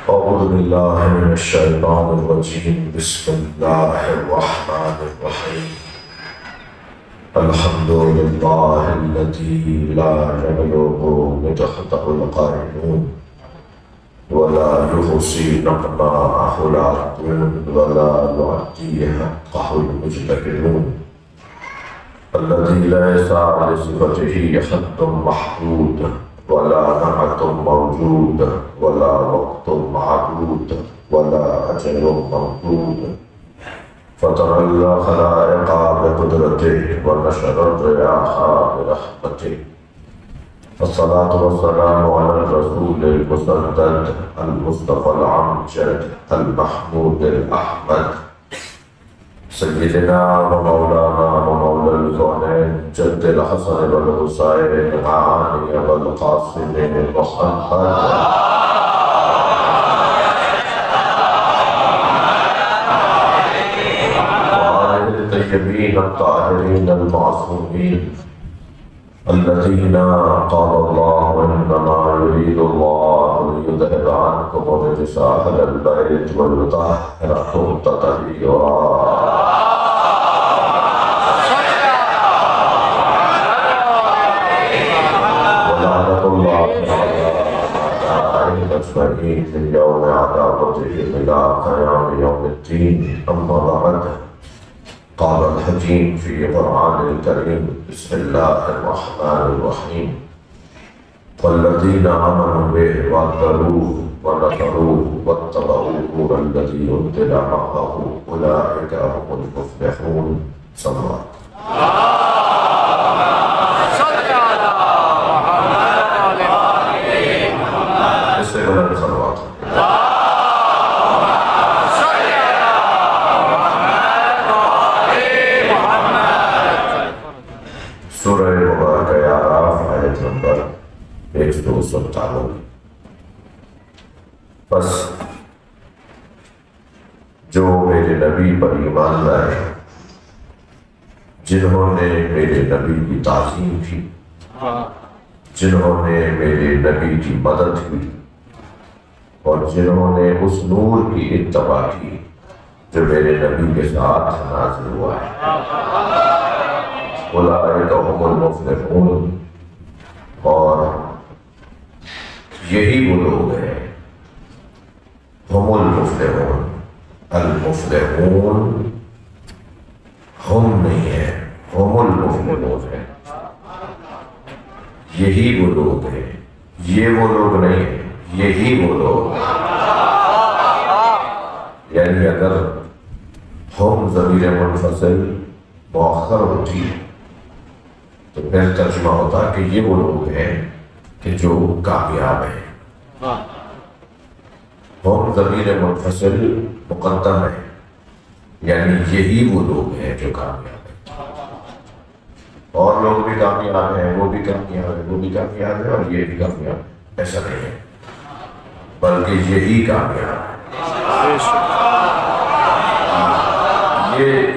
أعوذ بالله من الشيطان الرجيم. بسم الله الرحمن الرحيم. الحمد لله الذي لا يبلغ مدحته القائلون ولا يحصي نقماءه العادون ولا يعطي حقه المجتهدون، الذي ليس لصفته حد محدود ولا نعت موجود ولا وقت معدود ولا أجل ممدود، فطر الخلائق بقدرته ونشر الرياح برحمته، الصلاة والسلام على الرسول المسدد المصطفى الأمجد المحمود الأحمد سيدنا ومولانا ومولى الكونين جد الحسن والحسين معاني والقاسم محمد وآله الطيبين الطاهرين المعصومين الذين قال الله إنما يريد الله ليذهب عنكم الرجس أهل البيت ويطهركم تطهيرا. ولعنة الله على أجمعين من يوم عذابته إلى قيام يوم الدين. أما بعد، قال الحكيم في قرآن الكريم: بسم الله الرحمن الرحيم. والذين آمنوا به وعذروه ونصروه واتبعوا النور الذي أنزل معه أولئك هم المفلحون. صلى الله سورہ مبارکہ اعراف آیت نمبر 157. پس جو میرے نبی پر ایمان لائے، جنہوں نے میرے نبی کی تعظیم کی، جنہوں نے میرے نبی کی مدد کی، اور جنہوں نے اس نور کی اتباع کی جو میرے نبی کے ساتھ نازل ہوا ہے، اولئک هم المفلحون، اور یہی وہ لوگ ہیں. هم المفلحون، المفلحون ہم نہیں ہیں، هم المفلحون ہیں. یہی وہ لوگ ہیں، یہ وہ لوگ نہیں ہیں، یہی وہ لوگ ہیں. یعنی اگر ہم ضمیر منفصل مؤخر ہوتی تو پھر ترجمہ ہوتا کہ یہ وہ لوگ ہیں کہ جو کامیاب ہیں. ہم ضمیر منفصل مقدم ہے، یعنی یہی وہ لوگ ہیں جو کامیاب ہیں. اور لوگ بھی کامیاب ہیں، وہ بھی کامیاب ہیں، وہ بھی کامیاب ہے، اور یہ بھی کامیاب ہے. ایسا نہیں ہے، بلکہ یہی کامیاب ہے.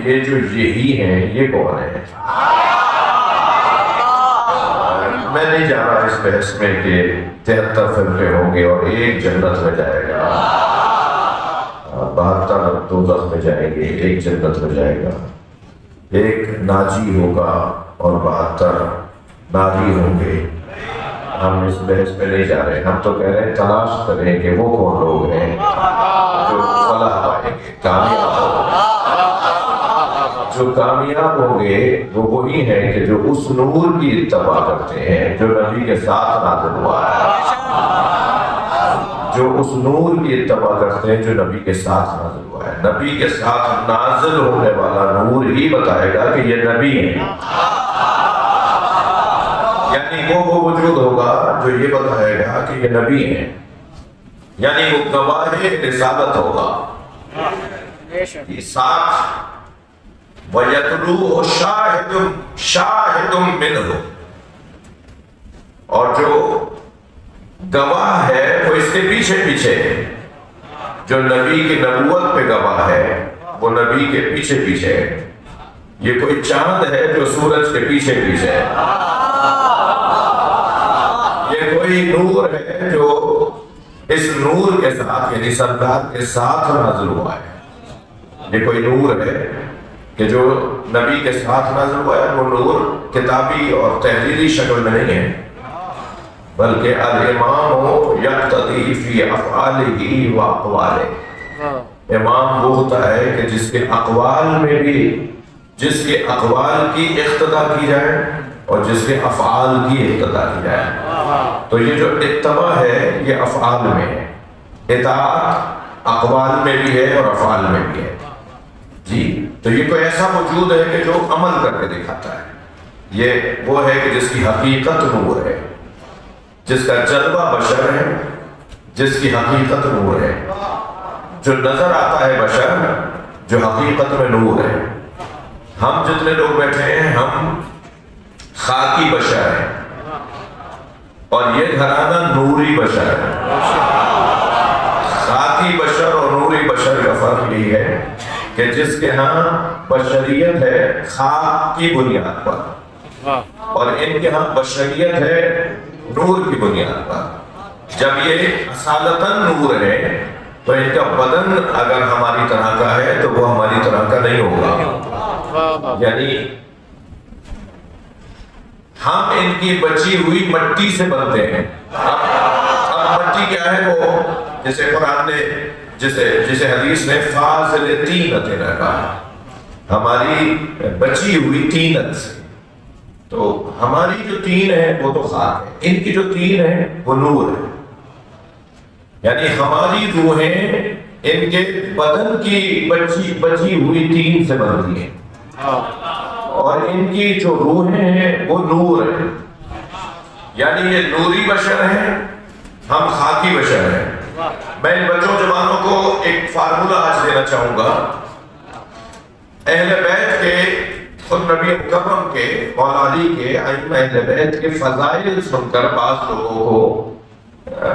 یہ جو یہی ہیں، یہ کون ہے؟ میں نہیں جا رہا اس بحث میں کہ 73 فرقے ہوں گے اور ایک جنت میں جائے گا، 72 دوزخ میں جائیں گے، ایک جنت میں جائے گا، ایک ناجی ہوگا اور 72 ناجی ہوں گے. ہم اس بحث میں نہیں جا رہے. ہم تو کہہ رہے ہیں تلاش کریں کہ وہ کون لوگ ہیں جو فلاح پائیں گے، کامیاب ہوں گے. جو کامیاب ہوں گے وہ وہی ہیں کہ جو اس نور کی اتباع کرتے ہیں جو نبی کے ساتھ نازل ہوا ہے. جو اس نور کی اتباع کرتے ہیں جو نبی کے ساتھ نازل ہوا ہے. نبی کے ساتھ نازل ہونے والا نور ہی بتائے گا کہ یہ نبی ہیں. یعنی وہ وجود ہوگا جو یہ بتائے گا کہ یہ نبی ہیں، یعنی وہ گواہ رسالت ہوگا. یہ ساتھ وَيَتْلُوهُ شَاهِدٌ مِّنْهُ، اور جو گواہ ہے وہ اس کے پیچھے پیچھے ہے. جو نبی کی نبوت پہ گواہ ہے وہ نبی کے پیچھے پیچھے ہے. یہ کوئی چاند ہے جو سورج کے پیچھے پیچھے ہے. یہ کوئی نور ہے جو اس نور کے ساتھ یعنی سرکار کے ساتھ نازل ہوا ہے۔ یہ کوئی نور ہے کہ جو نبی کے ساتھ نازل ہوا ہے، وہ نور کتابی اور تحریری شکل میں نہیں ہے، بلکہ الامام یقتدی فی افعالہ و اقوالہ۔ امام وہ ہوتا ہے کہ جس کے اقوال میں بھی، جس کے اقوال کی اقتدا کی جائے اور جس کے افعال کی اقتدا کی جائے۔ تو یہ جو اتباع ہے یہ افعال میں ہے، اطاعت اقوال میں بھی ہے اور افعال میں بھی ہے جی۔ تو یہ کوئی ایسا موجود ہے کہ جو عمل کر کے دکھاتا ہے، یہ وہ ہے کہ جس کی حقیقت نور ہے، جس کا جلوہ بشر ہے، جس کی حقیقت نور ہے، جو نظر آتا ہے بشر، جو حقیقت میں نور ہے۔ ہم جتنے لوگ بیٹھے ہیں ہم خاکی بشر ہیں، اور یہ گھرانہ نوری بشر ہے۔ خاکی بشر اور نوری بشر کا فرق یہی ہے کہ جس کے ہاں بشریت ہے خاک کی بنیاد پر، اور ان کے ہاں بشریت ہے نور کی بنیاد پر۔ جب یہ اصالتاً نور ہے تو ان کا بدن اگر ہماری طرح کا ہے تو وہ ہماری طرح کا نہیں ہوگا، یعنی ہم ان کی بچی ہوئی مٹی سے بنتے ہیں۔ اب مٹی کیا ہے؟ وہ جسے قرآن نے جسے حدیث نے فاضل طینت کہا، ہماری بچی ہوئی طینت سے۔ تو ہماری جو طین ہے وہ تو خاک ہے، ان کی جو طین ہے وہ نور ہے، یعنی ہماری روحیں ان کے بدن کی بچی ہوئی طین سے بنتی ہیں، اور ان کی جو روحیں ہیں وہ نور ہیں، یعنی یہ نوری بشر ہیں، ہم خاکی بشر ہیں۔ میں ان بچوں جوانوں کو ایک فارمولہ آج دینا چاہوں گا۔ اہل بیت کے، خود نبی مکرم کے، مولا علی کے، ائمہ اہل بیت کے فضائل سن کر بعض لوگوں کو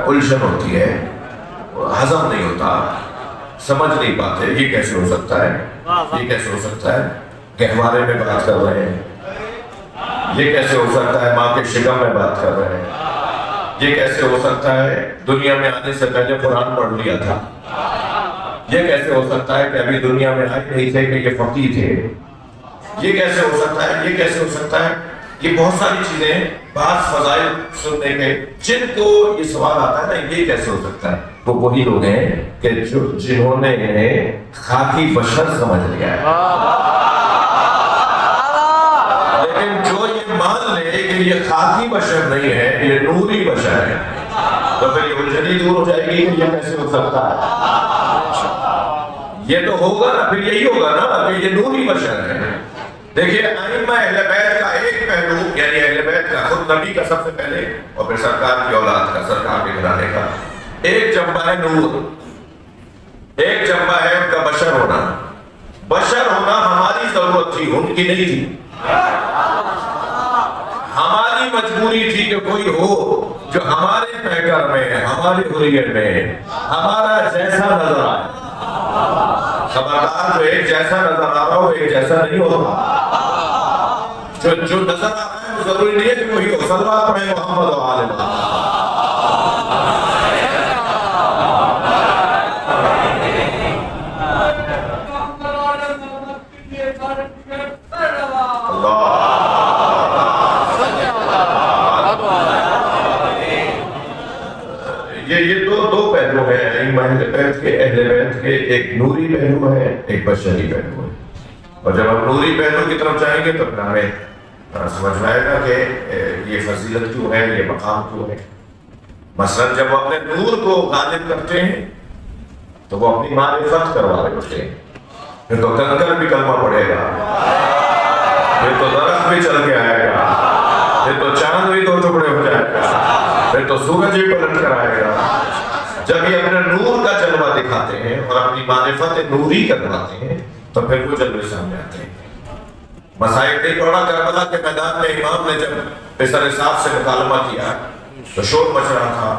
الجھن ہوتی ہے، ہضم نہیں ہوتا، سمجھ نہیں پاتے یہ کیسے ہو سکتا ہے، یہ کیسے ہو سکتا ہے گہوارے میں بات کر رہے ہیں، یہ کیسے ہو سکتا ہے ماں کے شکم میں بات کر رہے ہیں، یہ کیسے ہو سکتا ہے دنیا میں آنے سے پہلے قرآن پڑھ لیا تھا، یہ کیسے ہو سکتا ہے کہ ابھی دنیا میں آئے نہیں تھے کہ یہ فقیہ تھے، یہ کیسے ہو سکتا ہے، یہ کیسے ہو سکتا ہے۔ یہ بہت ساری چیزیں، بعض فضائل سننے کے جن کو یہ سوال آتا ہے نا یہ کیسے ہو سکتا ہے، وہ وہی لوگ ہیں کہ جنہوں نے انہیں خاکی بشر سمجھ لیا ہے۔ لیکن جو یہ مان لے کہ یہ خاکی بشر نہیں ہے، یہ نوری بشر ہے، تو پھر یہ الجھن دور ہو جائے گی کہ یہ کیسے ہو سکتا ہے۔ یہ تو ہوگا نا، پھر یہی ہوگا نا کہ یہ نوری بشر ہے۔ دیکھیے ائمہ اہل بیت کا ایک پہلو، یعنی اہل بیت کا، خود نبی کا سب سے پہلے اور پھر سرکار کی اولاد کا، سرکار کے گھرانے کا ایک جنبہ ہے نور، ایک جنبہ ہے ان کا بشر ہونا۔ بشر ہونا ہماری ضرورت تھی، ان کی نہیں تھی۔ ہماری مجبوری تھی کہ کوئی ہو جو ہمارے پیکر میں، ہمارے حریت میں ہمارا جیسا نظر آئے۔ خبردار، جو ایک جیسا نظر آ رہا ہو ایک جیسا نہیں ہوتا، جو نظر آ رہا ہے وہ ضروری نہیں ہے کہ وہی ہو۔ صلوات پڑھیں محمد و آل محمد۔ یہ دو پہلو ہیں اہل بیت کے، ایک نوری پہلو ہے، ایک بشری پہلو ہے۔ اور جب ہم نوری پہلو کی طرف جائیں گے تو پھر ہمیں سمجھ میں آئے گا کہ یہ فضیلت کیوں ہے، یہ مقام کیوں ہے۔ مثلا جب وہ اپنے نور کو غالب کرتے ہیں تو وہ اپنی معرفت کروا رہے ہوتے ہیں، پھر تو کنکر بھی کلمہ پڑھے گا، پھر تو درخت بھی چل کے آئے گا، پھر تو چاند بھی دو ٹکڑے ہو جائے گا، پھر تو سورج بھی پلٹ کر آئے گا۔ جب یہ اپنے نور کا جلوہ دکھاتے ہیں اور اپنی معرفت نوری کرواتے ہیں تو پھر وہ جلوے سامنے آتے ہیں۔ مصائب نہیں پڑھا، کربلا کے میدان میں امام نے جب بسر صاحب سے مکالمہ کیا تو شور مچ رہا تھا،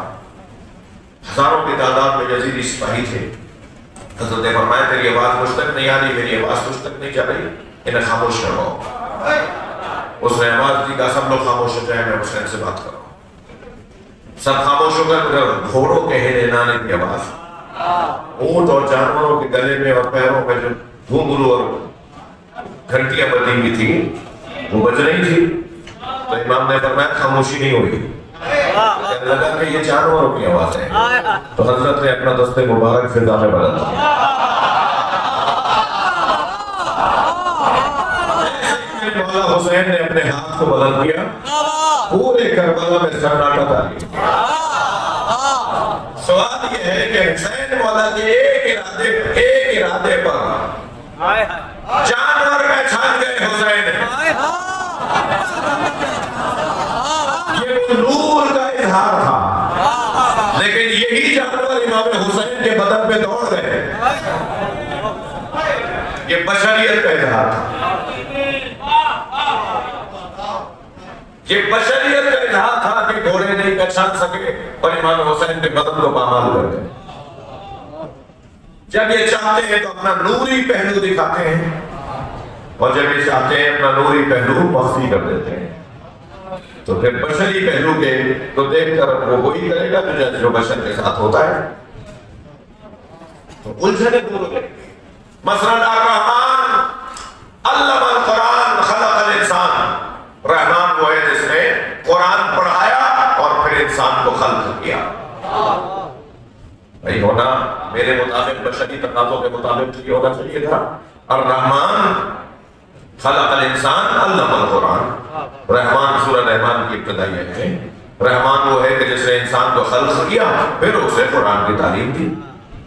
ہزاروں کی تعداد میں یزیدی سپاہی تھے۔ حضرت نے فرمایا تیری آواز مجھ تک نہیں آ رہی، میری آواز مجھ تک نہیں جا رہی، انہیں خاموش کرواؤ۔ اس نے آواز دی کہ سب لوگ خاموش ہو جائیں، میں حسین سے بات کروں۔ سب خاموش ہو کر ادھر گھوڑوں کے ہنہنانے کی آواز، اونٹ اور جانوروں کے گلے میں اور پیروں میں جو گھنگرو اور گھنٹیاں بندی ہوئی تھی وہ بج رہی تھی، تو امام نے فرمایا خاموشی نہیں ہوئی، کہنے لگا کہ یہ جانوروں کی آواز ہے، تو حضرت نے اپنا دست مبارک فضا میں بدل دیا۔ مولا حسین نے اپنے ہاتھ کو بدل دیا، پورے کربلا میں سناٹا ڈال دیا۔ سوال یہ ہے کہ حسین مولا کے ایک ارادے پر جانور میں چھان گئے حسین، یہ وہ نور کا اظہار تھا، لیکن یہی جانور امام حسین کے بدن پہ دوڑ گئے، یہ بشریت کا اظہار تھا، یہ بشریت کا اظہار تھا کہ گھوڑے نہیں پہچان سکے اور امام حسین کے بدن کو پامال کر گئے۔ جب یہ چاہتے ہیں تو اپنا نوری پہلو دکھاتے ہیں، اور جب یہ چاہتے ہیں اپنا نوری پہلو مخفی کر دیتے ہیں، تو پھر بشری پہلو کے تو دیکھ کر وہ وہی کرے گا جو بشر کے ساتھ ہوتا ہے، تو الجھنے دور ہو گئے۔ مثلا الرحمن علم القرآن خلق الانسان، رحمان وہ ہے جس نے قرآن پڑھایا اور پھر انسان کو خلق کیا۔ بھائی ہونا میرے مطابق بشری تقاضوں کے مطابق یہ ہونا چاہیے تھا، الرحمن خلق الانسان علم القرآن۔ رحمان سورہ رحمان کی ابتدائی ہے، رحمان وہ ہے کہ جس نے انسان کو خلق کیا پھر اسے قرآن کی تعلیم دی۔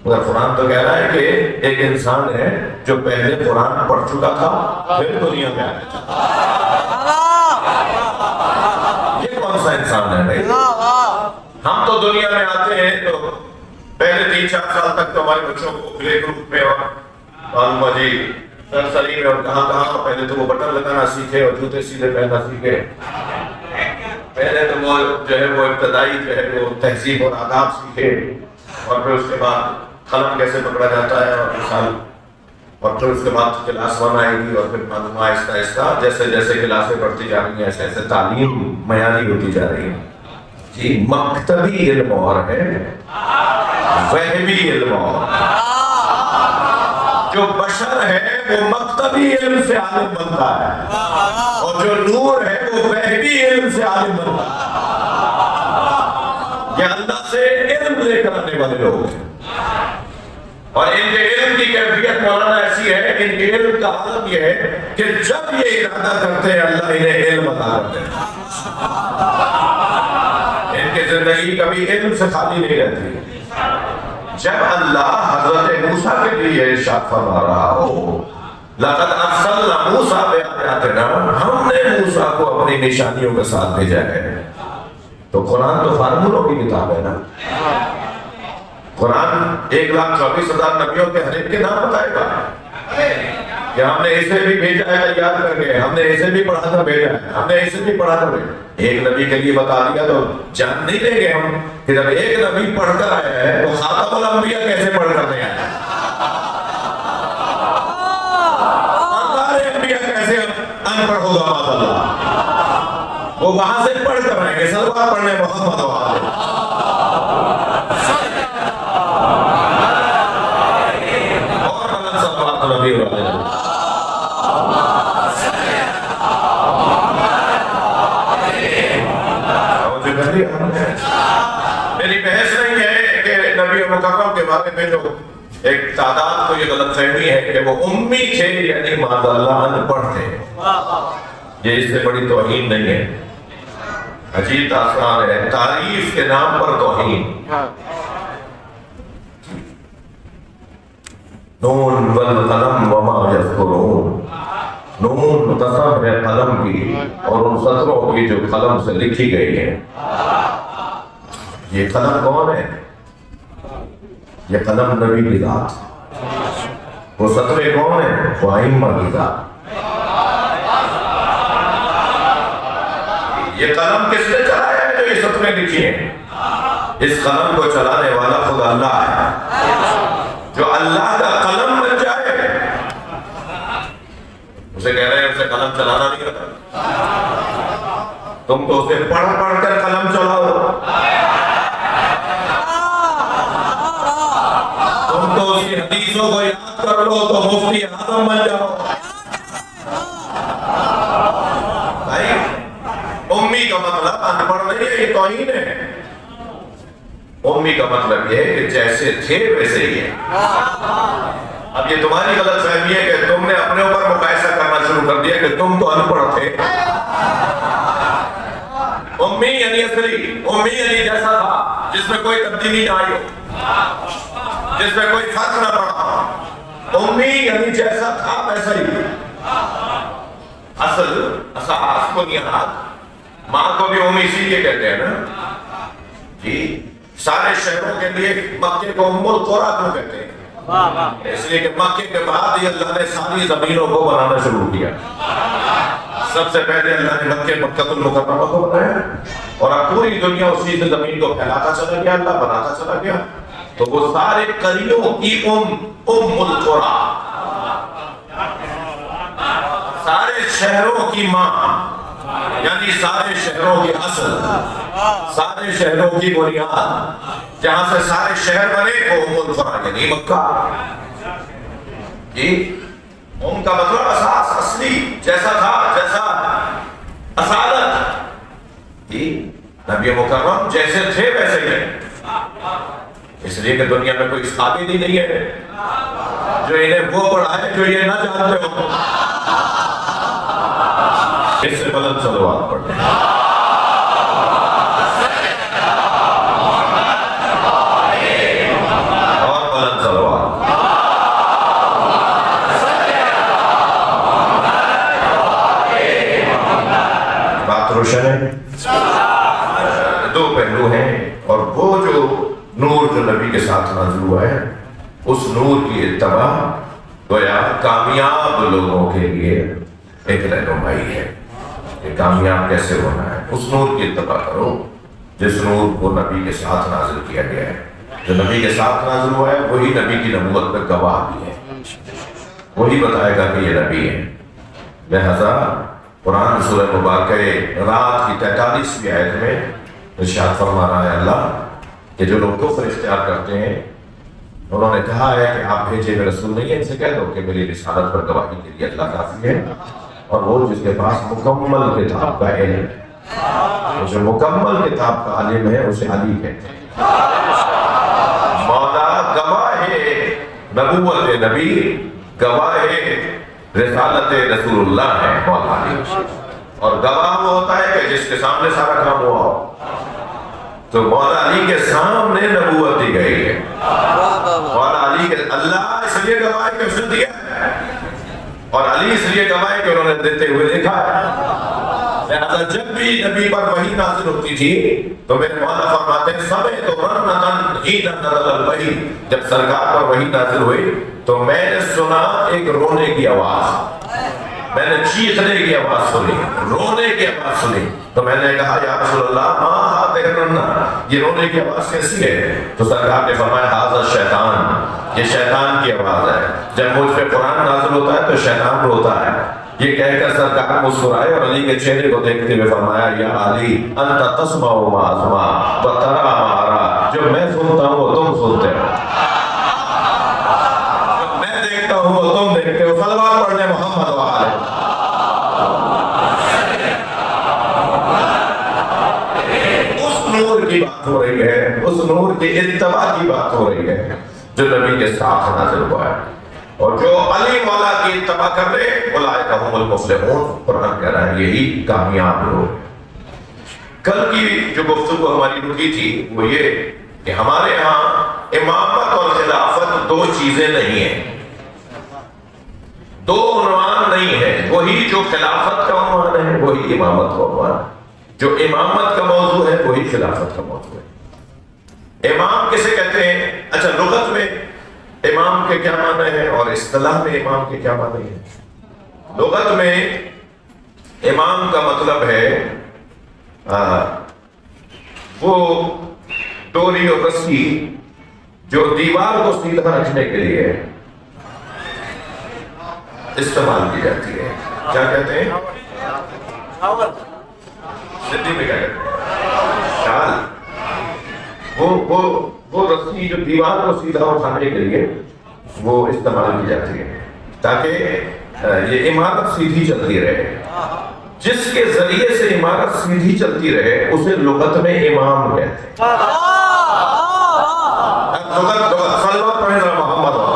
مگر قرآن تو کہہ رہا ہے کہ ایک انسان ہے جو پہلے قرآن پڑھ چکا تھا پھر دنیا میں آیا تھا۔ یہ کون سا انسان ہے بھائی؟ ہم تو دنیا میں آتے ہیں تو پہلے 3-4 سال تک تو ہمارے بچوں کو پلے گروپ میں اور معلومہ جی نرسری میں اور کہاں پہلے تو وہ بٹن لگانا سیکھے اور جوتے سیدھے پہننا سیکھے، پہلے تو وہ جو ہے وہ ابتدائی جو ہے وہ تہذیب اور آداب سیکھے، اور پھر اس کے بعد قلم کیسے پکڑا جاتا ہے اور مثال، اور پھر اس کے بعد کلاس 1 آئے گی، اور پھر معلوم آہستہ آہستہ جیسے جیسے کلاسیں بڑھتی جا رہی ہیں ایسے ایسے تعلیم معیاری ہوتی جا رہی ہے۔ جی مکتبی علم اور ہے، وہبی علم اور۔ جو بشر ہے وہ مکتبی علم سے عالم بنتا ہے، اور جو نور ہے وہ وہبی علم سے عالم بنتا ہے۔ یہ اللہ سے علم لے کر آنے والے لوگ ہیں، اور ان کے علم کی کیفیت مولانا ایسی ہے، ان کے علم کا عالم یہ ہے کہ جب یہ ارادہ کرتے ہیں اللہ انہیں علم عطا کرتے ہیں۔ ان کی زندگی کبھی علم سے خالی نہیں رہتی۔ جب اللہ حضرت موسیٰ کے لیے ارشاد فرما رہا ہو لَقَدْ أَرْسَلْنَا مُوسَىٰ بِآيَاتِنَا، ہم نے موسیٰ کو اپنی نشانیوں کے ساتھ بھیجا ہے، تو قرآن تو فارمولوں کی کتاب ہے نا۔ قرآن 1,24,000 نبیوں کے ہر ایک کے نام بتائے گا کہ ہم نے اسے بھی بھیجا ہے تیار کر کے، ہم نے اسے بھی پڑھا کر بھیجا ہے، ہم نے اسے بھی پڑھا کر بھیجا۔ ایک نبی کے لیے بتا دیا تو جان نہیں لیں گے ہم کہ جب ایک نبی پڑھ کر آیا ہے تو خاتم الانبیاء کیسے پڑھ کر نہیں آیا، سارے انبیاء کیسے ان پڑھ ہوگا معاذ اللہ، وہ وہاں سے پڑھ کر آئیں گے، سلوات پڑھنے محمد وآلہ۔ میری بحث نہیں ہے کہ نبی مکرم کے بارے میں جو ایک تعداد کو یہ غلط فہمی ہے کہ وہ امی تھے یعنی معاذ اللہ ان پڑھ تھے، یہ اس سے بڑی توہین نہیں ہے۔ عجیب داستان ہے، تعریف کے نام پر توہین۔ نون والقلم وما یسطرون، نون قسم ہے قلم کی اور ان سطروں کی جو قلم سے لکھی گئی ہے۔ یہ قلم کون ہے؟ یہ قلم نبی کی ذات، وہ سطرے کون ہیں؟ وہ ائمہ کی ذات۔ یہ قلم کس نے چلایا ہے جو یہ سطریں لکھی ہیں؟ اس قلم کو چلانے والا خود اللہ ہے۔ جو اللہ کا قلم بن جائے اسے کہہ رہے ہیں اسے قلم چلانا نہیں آتا، تم تو اسے پڑھ پڑھ کر قلم چلاؤ۔ اب تو اس کی حدیثوں کو یاد کر لو تو مفتی اعظم بن جاؤ بھائی. امی کا مطلب ان پڑھ نہیں ہے، یہ توہین ہے. امی کا مطلب یہ ہے کہ جیسے تھے ویسے ہی ہے. اب یہ تمہاری غلط فہمی ہے کہ تم نے اپنے اوپر مقایسہ کرنا شروع کر دیا کہ تم تو ان پڑھ تھے. امی یعنی اصلی، امی یعنی جیسا تھا جس میں کوئی تبدیلی نہ آئی ہو، جس میں کوئی فرق نہ پڑا. امی یعنی جیسا تھا ویسا ہی. اصل اساس بنیاد. ماں کو بھی امی اسی لیے کہتے ہیں نا جی. سارے شہروں کے لیے مکے کو ام القری کیوں کہتے ہیں؟ اس لیے کہ مکے کے بعد ہی اللہ نے ساری زمینوں کو بنانا شروع کیا. سب سے پہلے اللہ نے مکہ المکرمہ کو بنایا اور اب پوری دنیا اسی سے زمین کو پھیلاتا چلا گیا، اللہ بناتا چلا گیا. تو وہ سارے قریوں کی ام القری، سارے شہروں کی ماں، یعنی سارے شہروں کی اصل، سارے شہروں کی بنیاد، جہاں سے سارے شہر بنے وہ ام القری یعنی مکہ جی. ام کا مطلب اساس، اصلی، جیسا تھا، جیسا اصالت جی. نبی مکرم جیسے تھے ویسے ہی ہیں. اس لیے کہ دنیا میں کوئی ثابت ہی نہیں ہے جو انہیں وہ پڑھائے جو یہ نہ جانتے ہو. اس سے بلند صلوات پڑھتے ہیں. اور بلند صلوات. بات روشن ہے. دو پہلو ہیں اور وہ جو نور جو نبی کے ساتھ نازل ہوا ہے اس نور کی اتباع گویا کامیاب لوگوں کے لیے ایک رہنمائی ہے کہ کامیاب کیسے ہونا ہے. اس نور کی اتباع کرو جس نور کو نبی کے ساتھ نازل کیا گیا ہے. جو نبی کے ساتھ نازل ہوا ہے وہی نبی کی نبوت میں گواہ بھی ہے، وہی بتائے گا کہ یہ نبی ہے. لہذا قرآن سورہ مبارکہ رات کی 43ویں آیت میں ارشاد فرما رہا ہے اللہ کہ جو لوگ کفر اختیار کرتے ہیں انہوں نے کہا ہے کہ آپ بھیجے ہوئے رسول نہیں ہیں. ان سے کہہ دو کہ میری رسالت پر گواہی کے لیے اللہ کافی ہے اور وہ جس کے پاس مکمل کتاب کا علم ہے. جو مکمل کتاب کا عالم ہے اسے علی کہتے ہیں. مولا گواہ نبوت نبی، گواہ رسالت رسول اللہ ہے مولا علی. اور گواہ وہ ہوتا ہے کہ جس کے سامنے سارا کام ہوا ہو. تو مولا علی کے سامنے نبوت دی گئی ہے. مولا علی کے اللہ اس لیے گواہ کہ اس نے دیا ہے اور علی اس لیے گواہ کہ انہوں نے دیتے ہوئے دیکھا ہے. لہذا جب بھی نبی پر وحی نازل ہوتی تھی تو میرے مولا فرماتے ہیں سمے تو رنتن حین نزل الوحی، جب سرکار پر وحی نازل ہوئی تو میں نے سنا ایک رونے کی آواز، میں نے چیخنے کی آواز سنی، رونے کی آواز سنی. تو میں نے کہا یا رسول اللہ ماں ہاتھ رننا، یہ رونے کی آواز کیسی ہے؟ تو سرکار نے فرمایا ھذا شیطان، یہ شیطان کی آواز ہے. جب مجھ پہ قرآن نازل ہوتا ہے تو شیطان روتا ہے. یہ کہہ کر سرکار مسکرائے اور علی کے چہرے کو دیکھتے ہوئے فرمایا یا علی انت تسمع ما اسمع وترى ما ارى، جو میں سنتا ہوں وہ تم سنتے ہو، جو میں دیکھتا ہوں وہ تم دیکھتے ہو. صلوات پڑھنے محمد وآلہ. اس نور کی بات ہو رہی ہے، اس نور کی اتباع کی بات ہو رہی ہے جو نبی کے ساتھ نازل ہوا ہے. اور جو علی مولا کی اتباع کر لے اولئک هم المفلحون، قرآن کہہ رہا ہے یہی کامیاب لوگ. کل کی جو گفتگو ہماری رکی تھی وہ یہ کہ ہمارے ہاں امامت اور خلافت دو چیزیں نہیں ہیں، دو عنوان نہیں ہے. وہی جو خلافت کا عنوان ہے وہی امامت کا عنوان ہے. جو امامت کا موضوع ہے وہی خلافت کا موضوع ہے. امام کسے کہتے ہیں؟ اچھا لغت میں امام کے کیا معنی ہیں اور اصطلاح میں امام کے کیا معنی ہیں؟ لغت میں امام کا مطلب ہے وہ ڈوری اور رسی جو دیوار کو سیدھا رکھنے کے لیے استعمال کی جاتی ہے. کیا کہتے ہیں؟ سندھی میں کیا کہتے ہیں؟ شال. وہ رسی جو دیوار کو سیدھا اٹھانے کے لیے وہ استعمال کی جاتی ہے تاکہ یہ عمارت سیدھی چلتی رہے. جس کے ذریعے سے عمارت سیدھی چلتی رہے اسے لغت میں امام کہتے ہیں. لغت خلوت پڑھے ذرا محمد اور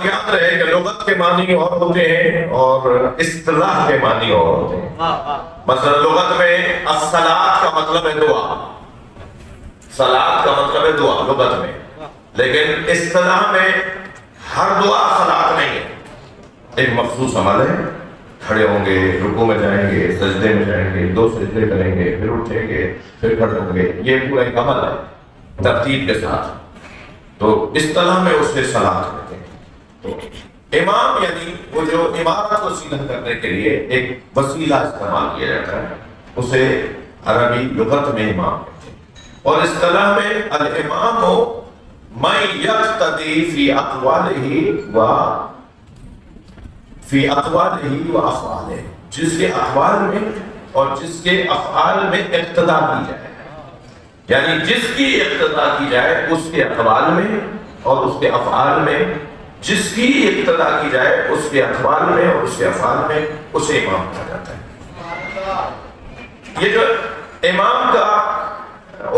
یاد رہے کہ لغت کے معنی اور ہوتے ہیں اور اصطلاح کے معنی اور ہوتے ہیں. مثلا لغت میں الصلاۃ کا مطلب ہے دعا، صلاۃ کا مطلب ہے دعا لغت میں، لیکن اصطلاح میں ہر دعا صلاۃ نہیں ہے. ایک مخصوص عمل ہے، کھڑے ہوں گے، رکوع میں جائیں گے، سجدے میں جائیں گے، 2 سجدے کریں گے، پھر اٹھیں گے، پھر کھڑے ہوں گے، یہ پورا ایک عمل ہے ترتیب کے ساتھ. تو اصطلاح میں اسے صلاۃ کہتے ہیں. تو امام یعنی وہ جو عمارت کو سیدھا کرنے کے لیے ایک وسیلہ استعمال کیا جاتا ہے، اسے عربی لغت میں امام کہتے ہیں. اور اصطلاح میں الامام من یقتدی فی اقوالہ و افعالہ، جس کے اقوال میں اور جس کے افعال میں اقتداء کی جائے، یعنی جس کی اقتداء کی جائے اس کے اقوال میں اور اس کے افعال میں، جس کی اقتداء کی جائے اس کے اقوال میں اور اس کے افعال میں، اسے امام کہا جاتا ہے. یہ جو امام کا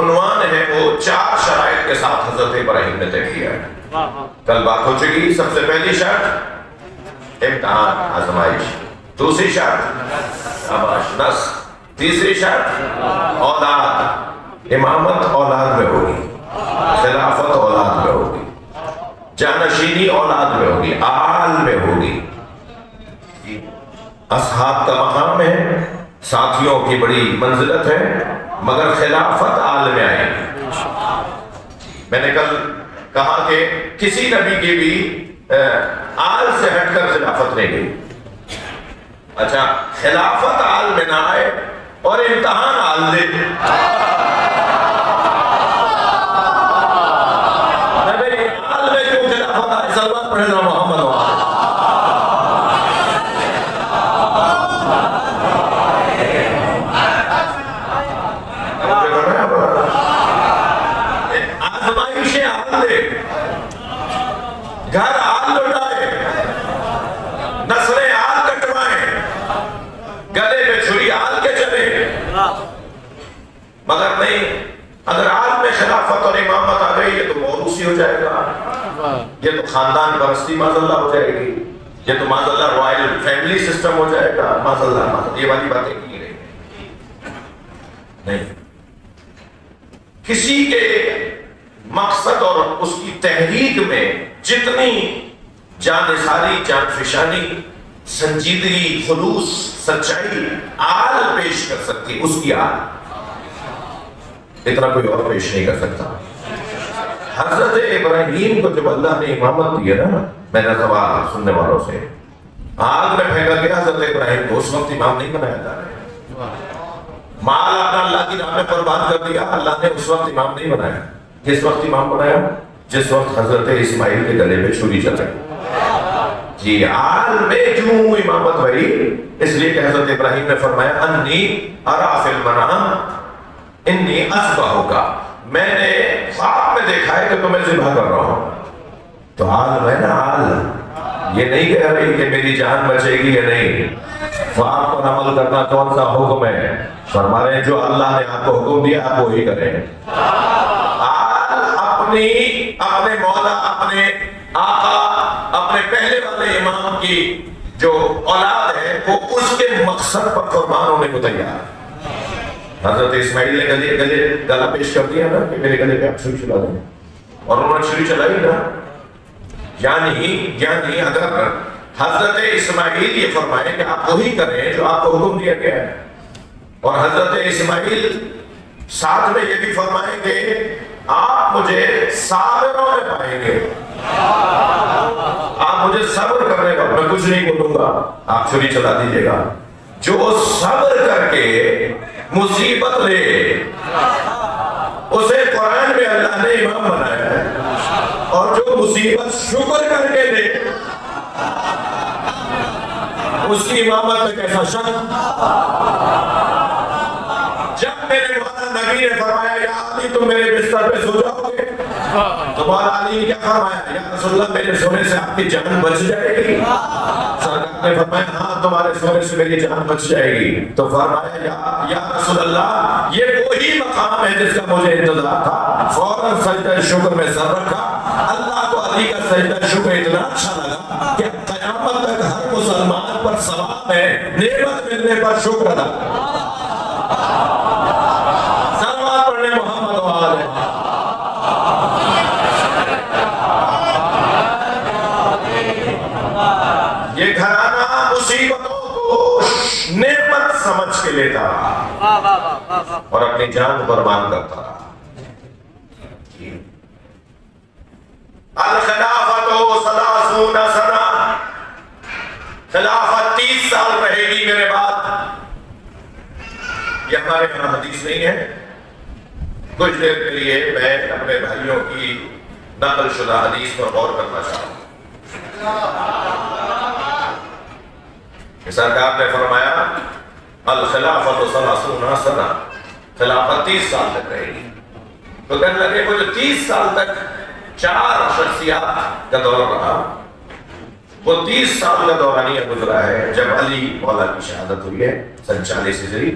عنوان ہے وہ 4 شرائط کے ساتھ حضرت ابراہیم نے طے کیا ہے. کل بات ہو چکی. سب سے پہلی شرط امتحان، آزمائش. دوسری شرط نس. تیسری شرط اولاد، امامت اولاد میں ہوگی، خلافت اولاد میں ہوگی، جانشینی اولاد میں ہوگی، آل میں ہوگی. اصحاب کا مقام ہے، ساتھیوں کی بڑی منزلت ہے، مگر خلافت آل میں آئے گی. میں نے کل کہا کہ کسی نبی کی بھی آل سے ہٹ کر خلافت نہیں گئی. اچھا، خلافت آل میں نہ آئے اور امتحان آل دے. نبی آل میں کیوں خلافت آئے؟ سلمان پڑھے نا محمد آزمائشیں آل دے، گھر آل لٹائے، نسلیں آل کٹوائیں، گلے میں چھری آل کے چلے. مگر نہیں، اگر آل میں خلافت اور امامت آ گئی یہ تو موروثی ہو جائے گا، یہ تو خاندان پرستی معذاللہ ہو جائے گی، یہ تو معذاللہ رائل فیملی سسٹم ہو جائے گا. معذاللہ یہ والی باتیں کی رہی نہیں. کسی کے مقصد اور اس کی تحریک میں جتنی جانثاری، جانفشانی، سنجیدگی، خلوص، سچائی آل پیش کر سکتی، اس کی آل اتنا کوئی اور پیش نہیں کر سکتا. حضرت ابراہیم کو جب اللہ نے امامت دی ہے نا، میں نے سوال سننے والوں سے، آگ میں پھینکا گیا حضرت ابراہیم کو، اس وقت امام نہیں بنایا جا رہا. مال اپنا اللہ کی راہ میں قربان کر دیا، اللہ نے اس وقت امام نہیں بنایا. کس وقت امام بنایا؟ جس وقت حضرت اسماعیل کے گلے میں چھری چل رہی. جی، آل میں کیوں امامت بھائی؟ اس لیے کہ حضرت ابراہیم نے فرمایا انی ارا فی المنام انی اذبحک، میں نے خواب میں دیکھا ہے کہ تمہیں ذبح کر رہا ہوں. تو آل میں نا، آل یہ نہیں کہہ رہی کہ میری جان بچے گی یا نہیں. خواب پر عمل کرنا کون سا حکم ہے؟ فرما رہے ہیں جو اللہ نے آپ کو حکم دیا آپ وہی کریں. اپنے مولا، اپنے آقا، اپنے پہلے والے امام کی جو اولاد ہے وہ اس کے مقصد پر قربان ہونے کو تیار. حضرت اسماعیل نے گلا پیش کر دیا نا کہ میرے گلے پہ آپ چھری چلا دیں، اور انہوں نے چھری چلائی نا. یعنی اگر حضرت اسماعیل یہ فرمائے کہ آپ وہی کریں جو آپ کو حکم دیا گیا ہے، اور حضرت اسماعیل ساتھ میں یہ بھی فرمائیں گے آپ مجھے صابروں میں پائیں گے، آپ مجھے صبر کرنے کا، میں کچھ نہیں بولوں گا، آپ چھری چلا دیجیے گا. جو صبر کر کے مصیبت لے اسے قرآن میں اللہ نے امام بنایا ہے، اور جو مصیبت شکر کر کے دے اس کی امامت میں کیسا شک. جب میرے مولا نبی نے فرمایا یا علی تم میرے بستر پہ سو جاؤ گے؟ تو مولا علی نے کیا فرمایا؟ یا رسول اللہ میرے سونے سے آپ کی جان بچ جائے گی؟ سرکار نے فرمایا ہاں تمہارے سونے سے میری جان بچ جائے گی۔ تو فرمایا یا رسول اللہ یہ وہی مقام ہے جس کا مجھے انتظار تھا۔ فوراً سجدہ شکر میں سر رکھا۔ اللہ کو علی کا سجدہ شکر اتنا اچھا لگا کہ قیامت تک ہر مسلمان پر ثواب ہے نعمت ملنے پر شکر ادا کرے۔ صلوات پڑھنے محمد و آلہ۔ یہ گھرانہ مصیبتوں کو نعمت سمجھ کے لیتا رہا اور اپنی جان قربان کرتا رہا۔ الخلافت 30 سنہ، خلافت 30 سال رہے گی میرے بعد۔ یہ ہمارے یہاں حدیث نہیں ہے۔ کچھ دیر کے لیے میں اپنے بھائیوں کی نقل شدہ حدیث پر غور کرنا چاہتا ہوں۔ سرکار نے فرمایا الخلافت 30 سنہ، خلافت 30 سال تک رہے گی۔ تو کہنے لگے وہ جو 30 سال تک 4 شخصیات کا دور رہا، وہ 30 سال کا دورانیہ گزرا ہے۔ جب علی مولا کی شہادت ہوئی ہے سن 40 ہجری،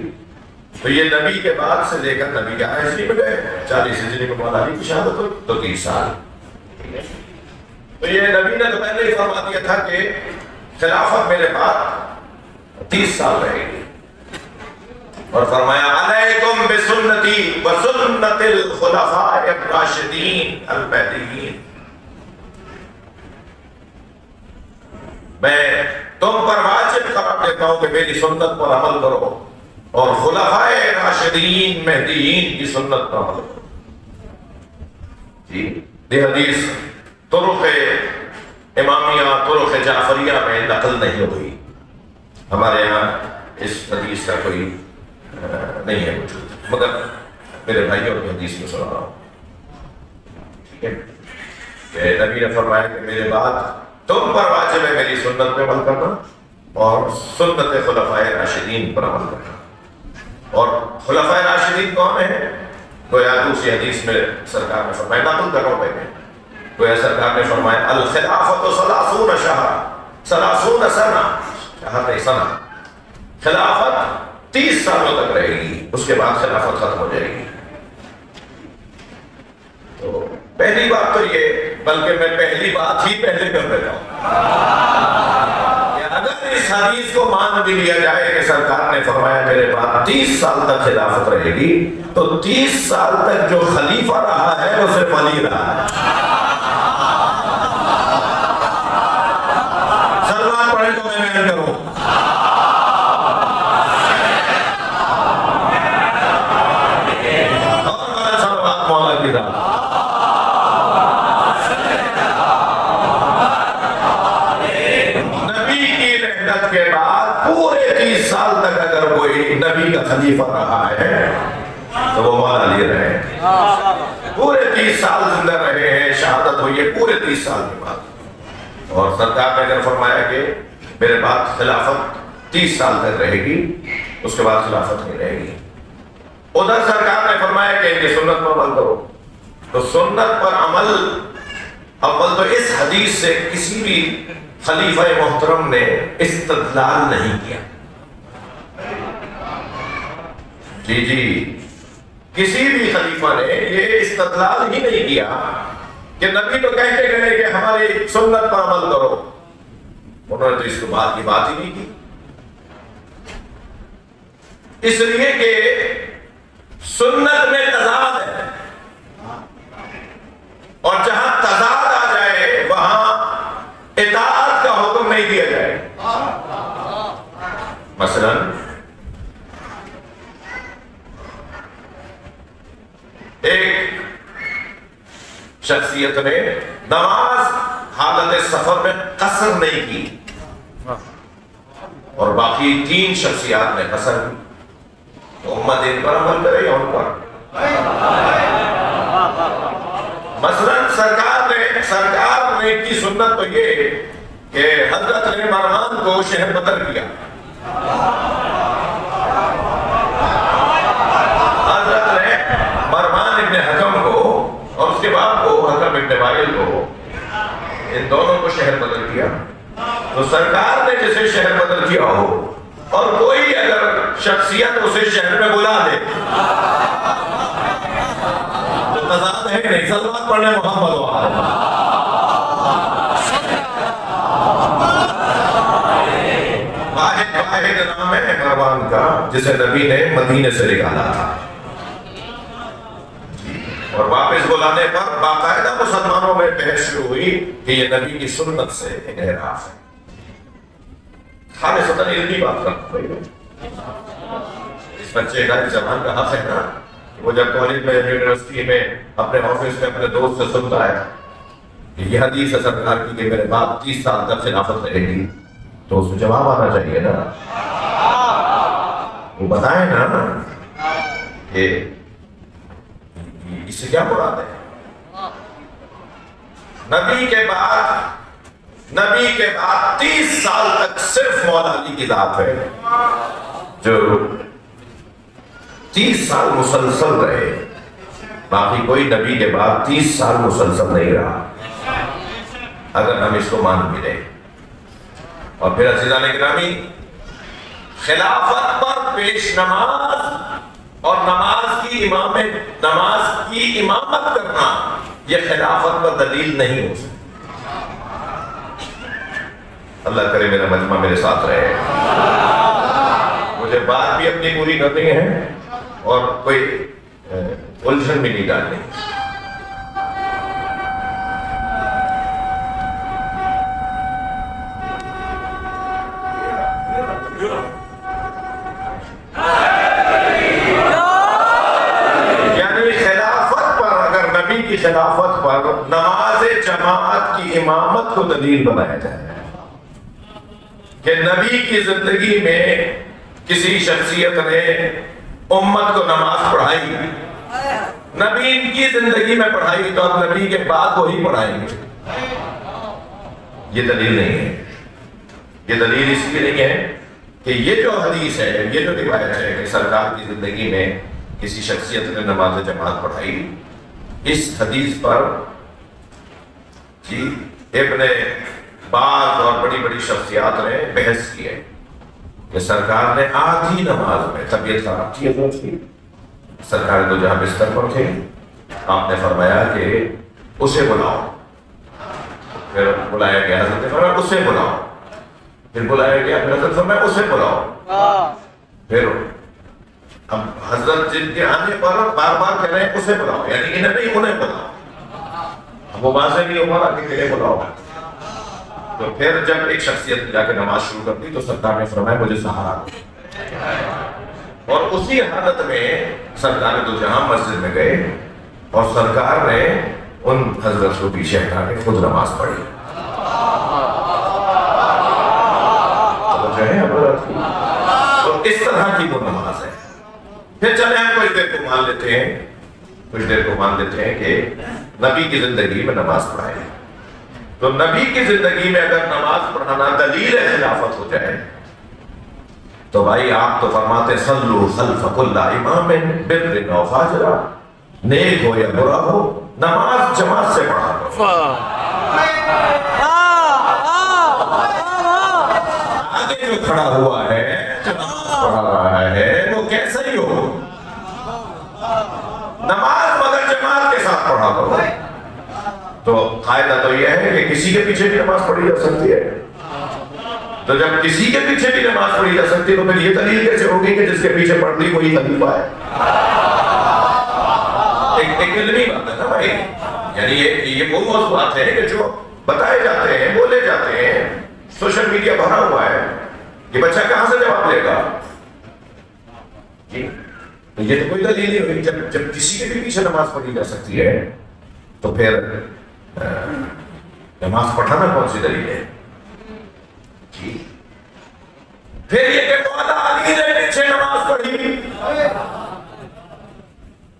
تو یہ نبی کے بعد سے لے کر نبی کے ہجری میں گئے 40 ہجری میں مولا علی کی شہادت ہوئی تو 30 سال۔ تو یہ نبی نے تو پہلے ہی فرما دیا تھا کہ خلافت میرے بعد 30 سال رہے گی، اور فرمایا علیکم بسنتی وسنت الخلفاء الراشدین المہدیین، میں تم پر واجب قرار دیتا ہوں کہ میری سنت پر عمل کرو اور خلفاء راشدین مہدیین کی سنت پر عمل کرو۔ جی یہ حدیث طرق امامیہ طرق جعفریہ میں نقل نہیں ہوئی، ہمارے یہاں اس حدیث کا کوئی نہیں ہے موجود، مگر میرے بھائیوں کی حدیث میں سنا رہا ہوں۔ ٹھیک ہے کہ نبی نے فرمایا کہ میرے بعد تم پر واجب ہے میری سنت پہ عمل کرنا اور سنت خلفاء راشدین پر عمل کرنا۔ اور خلفاء راشدین کون ہیں؟ گویا دوسری حدیث میں سرکار نے فرمایا، نقل کر رہا ہوں پہلے، گویا سرکار نے فرمایا الخلافت 30 شہر 30 سنہ، شہر نہیں سنہ، خلافت 30 سالوں تک رہے گی، اس کے بعد خلافت ختم ہو جائے گی۔ تو پہلی بات تو یہ، بلکہ میں پہلی بات ہی پہلے کر دیتا ہوں کہ اگر اس حدیث کو مان بھی لیا جائے کہ سرکار نے فرمایا میرے بعد 30 سال تک خلافت رہے گی، تو 30 سال تک جو خلیفہ رہا ہے وہ صرف علی رہا ہے۔ سلمان پڑھے تو میں بیان کروں۔ نبی کی رحلت کے بعد پورے 30 سال تک اگر کوئی نبی کا خلیفہ رہا ہے تو وہ مولا علی رہے، پورے 30 سال زندہ رہے ہیں، شہادت ہوئی ہے پورے 30 سال کے بعد۔ اور سرکار نے اگر فرمایا کہ میرے بعد خلافت 30 سال تک رہے گی، اس کے بعد خلافت نہیں رہے گی۔ ادھر سرکار نے فرمایا کہ ان کی سنت پر عمل کرو، تو سنت پر عمل اول تو اس حدیث سے کسی بھی خلیفہ محترم نے استدلال نہیں کیا۔ جی کسی بھی خلیفہ نے یہ استدلال ہی نہیں کیا کہ نبی تو کہتے گئے کہ ہماری سنت پر عمل کرو، انہوں نے تو اس کو بات کی بات ہی نہیں کی۔ اس لیے کہ سنت میں تضاد ہے، اور جہاں تضاد آ جائے وہاں اطاعت کا حکم نہیں دیا جائے۔ مثلا ایک شخصیت نے نماز حالت سفر میں قصر نہیں کی، اور باقی 3 شخصیات نے قصر کی، تو امت ان پر عمل کرے یا ان پر؟ مثلا سرکار نے کی سنت تو یہ کہ حضرت نے مروان کو شہر بدر کیا، حضرت نے ان دونوں کو شہر بدل کیا. تو سرکار نے جسے شہر بدل کیا ہو اور کوئی اگر شخصیت اسے شہر میں بلا دے تو تضاد ہے نہیں. صلوات پڑھنے محمد واحد نام ہے مروان کا جسے نبی نے مدینے سے نکالا تھا اور واپس بلانے پر باقاعدہ مسلمانوں میں بحث شروع ہوئی کہ یہ نبی کی سنت سے انحراف ہے. خالصتاً علمی بات کرتا ہے. اس بچے کا زبان کا حق ہے نا. وہ جب کالج میں یونیورسٹی میں اپنے آفس میں اپنے دوست سے سنتا ہے کہ یہ حدیث ہے سرکار کی کہ میرے بعد 30 سال تک خلافت رہے گی تو اس میں جواب آنا چاہیے نا. وہ بتائیں نا کہ اس سے کیا مراد ہے. نبی کے بعد 30 سال تک صرف مولا علی کی ذات ہے جو 30 سال مسلسل رہے. باقی کوئی نبی کے بعد 30 سال مسلسل نہیں رہا اگر ہم اس کو مان بھی لیں. اور پھر عزیزان گرامی خلافت پر پیش نماز اور نماز کی امامت کرنا یہ خلافت پر دلیل نہیں ہو سکتی. اللہ کرے میرا مجمع میرے ساتھ رہے. مجھے بات بھی اپنی پوری کرنی ہے اور کوئی الجھن بھی نہیں ڈالنی. خلافت پر نماز جماعت کی امامت کو دلیل بنایا جائے کہ نبی کی زندگی میں کسی شخصیت نے امت کو نماز پڑھائی, نبی ان کی زندگی میں پڑھائی تو اب نبی کے بعد وہی پڑھائیں گے. یہ دلیل نہیں ہے. یہ دلیل اس لیے نہیں ہے کہ یہ جو حدیث ہے, یہ جو روایت ہے کہ سرکار کی زندگی میں کسی شخصیت نے نماز جماعت پڑھائی, اس حدیث پر ابن باز اور بڑی بڑی شخصیات نے بحث کی ہے کہ سرکار نے آدھی نماز میں طبیعت خراب تھی, سرکار تو جہاں بستر پر تھے, آپ نے فرمایا کہ اسے بلاؤ. پھر بلایا گیا, حضرت نے فرمایا اسے بلاؤ. پھر بلایا گیا, پھر حضرت نے فرمایا اسے بلاؤ. پھر اب حضرت جن کے آنے پر بار بار کہہ رہے ہیں اسے بلاؤ, یعنی انہیں نہیں انہیں بلاؤ. اب وہ بازے نہیں عمر آگے کہ بلاؤ. تو پھر جب ایک شخصیت نے جا کے نماز شروع کر دی تو سرکار نے فرمایا مجھے سہارا دو. اور اسی حالت میں سرکار دو جہاں مسجد میں گئے اور سرکار نے ان حضرت کو پیچھے ہٹا کے خود نماز پڑھی. تو اس طرح کی وہ نماز ہے. پھر چلے ہم کچھ دیر کو مان لیتے ہیں کہ نبی کی زندگی میں نماز پڑھائے. تو نبی کی زندگی میں اگر نماز پڑھانا دلیل خلافت ہو جائے تو بھائی آپ تو فرماتے صلو خلف کل امام بر او فاجر, نیک ہو یا برا ہو نماز جماعت سے پڑھا کرو. آگے جو کھڑا ہوا ہے پڑھا رہا ہے وہ کیسا ہی ہو, نماز مگر جماعت کے ساتھ پڑھا کرو. تو قاعدہ تو یہ ہے کہ کسی کے پیچھے بھی نماز پڑھی جا سکتی ہے. تو جب کسی کے پیچھے بھی نماز پڑھی جا سکتی ہے تو پھر یہ دلیل کیسے ہوگی کہ جس کے پیچھے پڑھ لی وہی خلیفہ ہے. ایک علمی بات ہے نا بھائی, یعنی یہ وہ موضوعات ہیں کہ جو بتائے جاتے ہیں, بولے جاتے ہیں, سوشل میڈیا بھرا ہوا ہے. یہ بچہ کہاں سے جواب لے گا؟ تو یہ تو کوئی دلیل نہیں ہوگی. جب کسی کے بھی پیچھے نماز پڑھی جا سکتی ہے تو پھر نماز پڑھانا کون سی دلیل ہے؟ پھر یہ کہ مولا علی نے پیچھے نماز پڑھی,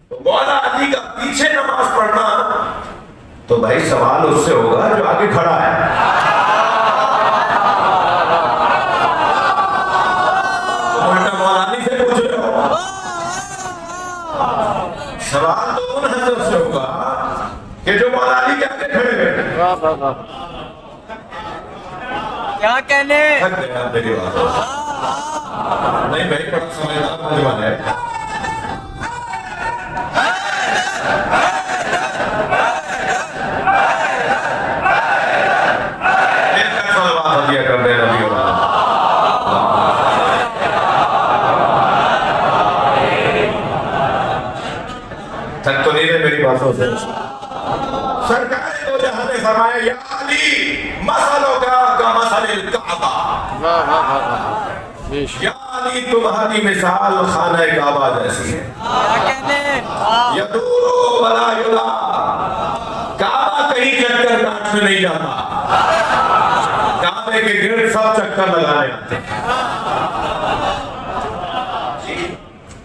تو مولا علی کا پیچھے نماز پڑھنا تو بھائی سوال اس سے ہوگا جو آگے کھڑا ہے. مولا علی سے پوچھ رہے ہو, سوال تو ان حضرت سے ہوگا کہ جو مولا علی کے آگے کھڑے ہیں. کیا کہنے تھک گئے آپ میری باتوں سے۔ نہیں بھائی بڑا سمجھدار نوجوان ہے۔ ایک کا صلوات دیا کر دیں نبی اللہ۔ تھک تو نہیں رہے میری باتوں سے؟ سرکار دو جہاں نے فرمایا یا علی مثلوں کا مثل الکعبہ، یا علی تمہاری مثال خانہ کعبہ جیسی ہے، کیا کہنے یدور ولا یلا، کعبہ کہیں چکر کاٹنے نہیں جاتا، کعبے کے گرد سب چکر لگانے آتے ہیں۔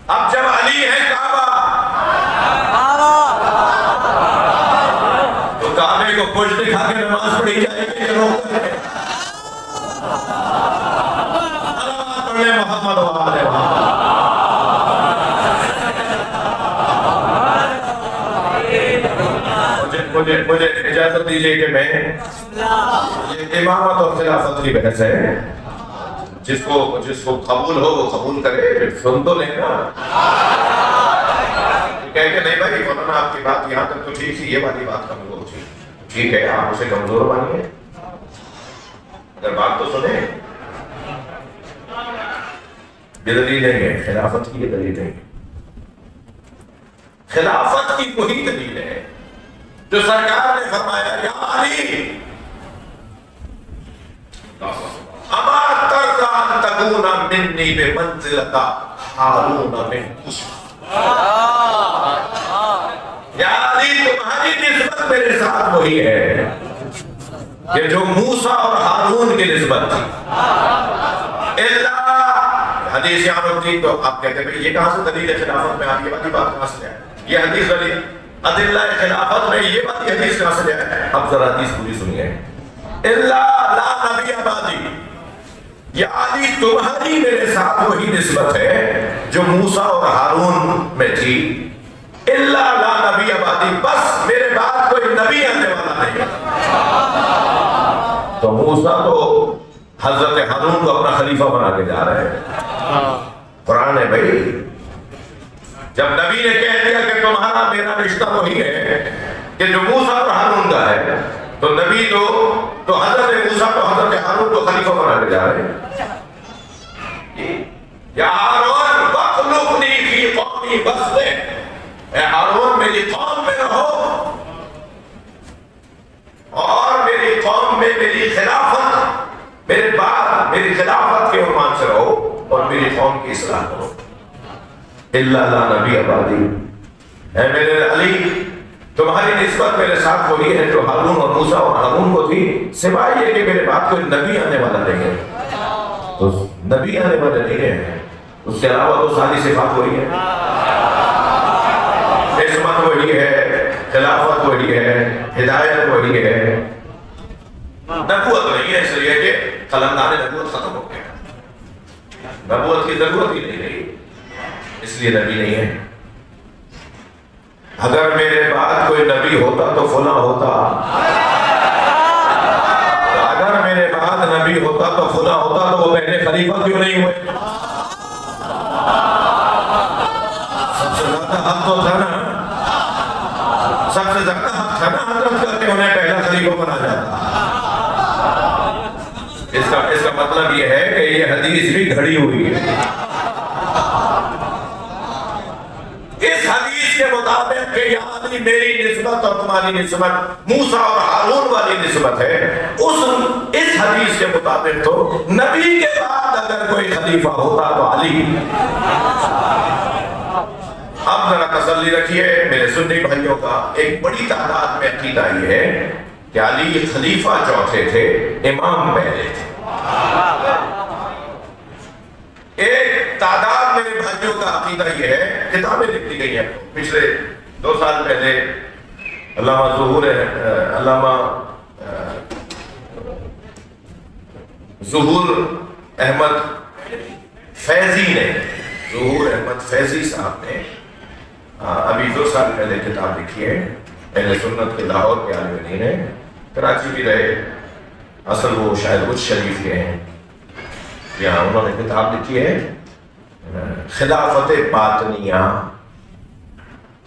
اب جب علی ہے کعبہ تو کعبے کو پشت دکھا کے نماز پڑھی جائے گی کہ روک کر کے؟ پڑھنے محمد و آلہ محمد۔ مجھے اجازت دیجئے کہ میں یہ امامت اور خلافت کی بحث ہے، جس کو قبول ہو وہ قبول کرے، سن تو لیں نا۔ کہہ کہ نہیں بھائی مولانا آپ کی بات یہاں تک تو ٹھیک تھی، یہ والی بات کمزور تھی، ٹھیک ہے آپ اسے کمزور مانیے، اگر بات تو سنیں۔ یہ دلیل نہیں ہے خلافت کی، یہ دلیل نہیں ہے۔ خلافت کی وہی دلیل ہے جو سرکار نے فرمایا یا علی اما ترضى ان تكون مني بمنزلة هارون من موسى، یا علی تمہاری نسبت میرے ساتھ وہی ہے کہ جو موسیٰ اور ہارون کی نسبت تھی۔ حدیث یہاں ہوتی تو آپ کہتے ہیں یہ کہاں سے دلیل خلافت میں آپ یہ والی بات کہاں سے ہے؟ یہ حدیث دلیل ادلہ خلافت میں یہ والی حدیث کہاں سے ہے؟ اب ذرا حدیث پوری سنیے۔ اللہ لا نبی آبادی، یا علی تمہاری میرے ساتھ وہی نسبت ہے جو موسیٰ اور ہارون میں تھی۔ اللہ لا نبی آبادی، بس میرے بعد کوئی نبی آنے والا نہیں۔ تو موسیٰ تو حضرت ہارون کو اپنا خلیفہ بنا کے جا رہے ہیں۔ قرآن ہے بھائی، جب نبی نے کہہ دیا کہ تمہارا میرا رشتہ وہی ہے کہ جو موسیٰ اور ہارون کا ہے، تو نبی تو حضرت موسیٰ تو حضرت ہارون کو خلیفہ بنا کے جا رہے ہیں۔ یا ہارون وَخْلُفْنِي فِي قَوْمِي وَاسْلِحْ، اے ہارون میری قوم میں رہو اور میری قوم میں میری خلافت، میرے بعد میری خلافت کے عنوان سے رہو اور میری قوم کی اصلاح کرو۔ اللہ لا نبی آبادی، اے میرے علی تمہاری نسبت میرے ساتھ وہی ہے جو ہارون اور موسیٰ اور ہارون کو تھی، سوائے یہ کہ میرے بعد کوئی نبی آنے والا نہیں ہے۔ تو نبی آنے والے نہیں ہے، اس کے علاوہ تو ساری صفات وہی ہے، عصمت وہی ہے، خلافت وہی ہے، ہدایت وہی ہے، نبوت نہیں ہے، اس لیے کہ خلندان نبوت ختم ہو گیا، نبوت کی ضرورت ہی نہیں رہی، اس لیے نبی نہیں ہے۔ اگر میرے بعد کوئی نبی ہوتا تو فلاں ہوتا، اگر میرے بعد نبی ہوتا تو فلاں ہوتا، تو وہ پہلے خلیفہ کیوں نہیں ہوئے؟ سب سے زیادہ حق تو تھا نا، سب سے زیادہ حق تھا نا حضرت کا کہ انہیں پہلا خلیفہ بنا جاتا۔ اس کا مطلب یہ ہے کہ یہ حدیث بھی گھڑی ہوئی ہے۔ اس حدیث کے مطابق کہ یا علی میری نسبت اور تمہاری نسبت موسیٰ اور ہارون والی نسبت ہے، اس حدیث کے مطابق تو نبی کے بعد اگر کوئی خلیفہ ہوتا تو علی۔ اب ذرا تسلی رکھیے میرے سنی بھائیوں کا، ایک بڑی تعداد میں عقیدہ یہ ہے کہ علی خلیفہ چوتھے تھے، امام پہلے تھے۔ ایک تعداد میرے بھائیوں کا عقیدہ یہ ہے، کتابیں لکھی گئی ہیں پچھلے 2 سال پہلے، علامہ ظہور احمد فیضی نے، ظہور احمد فیضی صاحب نے ابھی 2 سال پہلے کتاب لکھی ہے، اہل سنت کے لاہور کے عالم دین ہیں، کراچی بھی رہے، اصل وہ شاید کچھ شریف کے ہیں، یہاں انہوں نے کتاب لکھی ہے خلافت باطنیہ،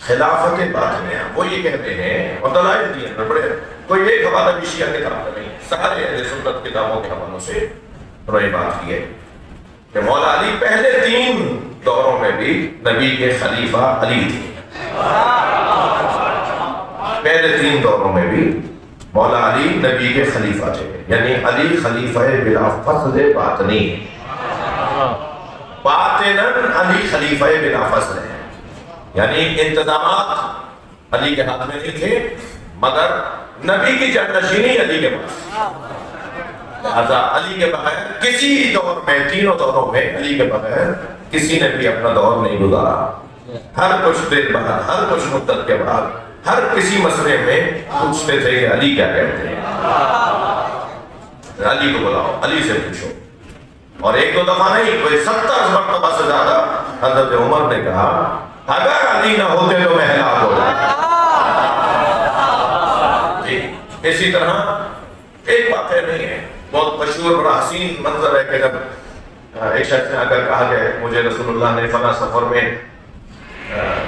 خلافت باطنیہ۔ وہ یہ کہتے ہیں اور دلائل دیے ہیں بڑے، کوئی ایک حوالہ بھی شیعہ کتاب کا نہیں، سارے اہل سنت کتابوں کے حوالوں سے انہوں نے بات کی ہے کہ مولا علی پہلے 3 دوروں میں بھی نبی کے خلیفہ علی تھے۔ پہلے 3 دوروں میں بھی مولا علی نبی کے خلیفہ تھے، یعنی علی خلیفہ بلا فصل باطنی، باطناً علی خلیفہ بلا فصل ہے، یعنی انتظامات علی کے ہاتھ میں نہیں تھے مگر نبی کی جانشینی علی کے پاس، لہذا علی کے بغیر کسی دور میں، 3 دوروں میں علی کے بغیر کسی نے بھی اپنا دور نہیں گزارا۔ ہر کچھ دیر بعد، ہر کچھ مدت کے بعد، ہر کسی مسئلے میں پوچھتے تھے کہ علی کیا کہتے ہیں، علی کو بلاؤ، علی سے پوچھو۔ اور 1-2 دفعہ نہیں، کوئی 70 مرتبہ سے زیادہ حضرت عمر نے کہا اگر علی نہ ہوتے تو میں ہلاک ہو جاتا۔ اسی طرح ایک واقعہ نہیں ہے، بہت مشہور بڑا حسین منظر ہے کہ جب ایک شخص نے اگر کہا کہ مجھے رسول اللہ نے فلاں سفر میں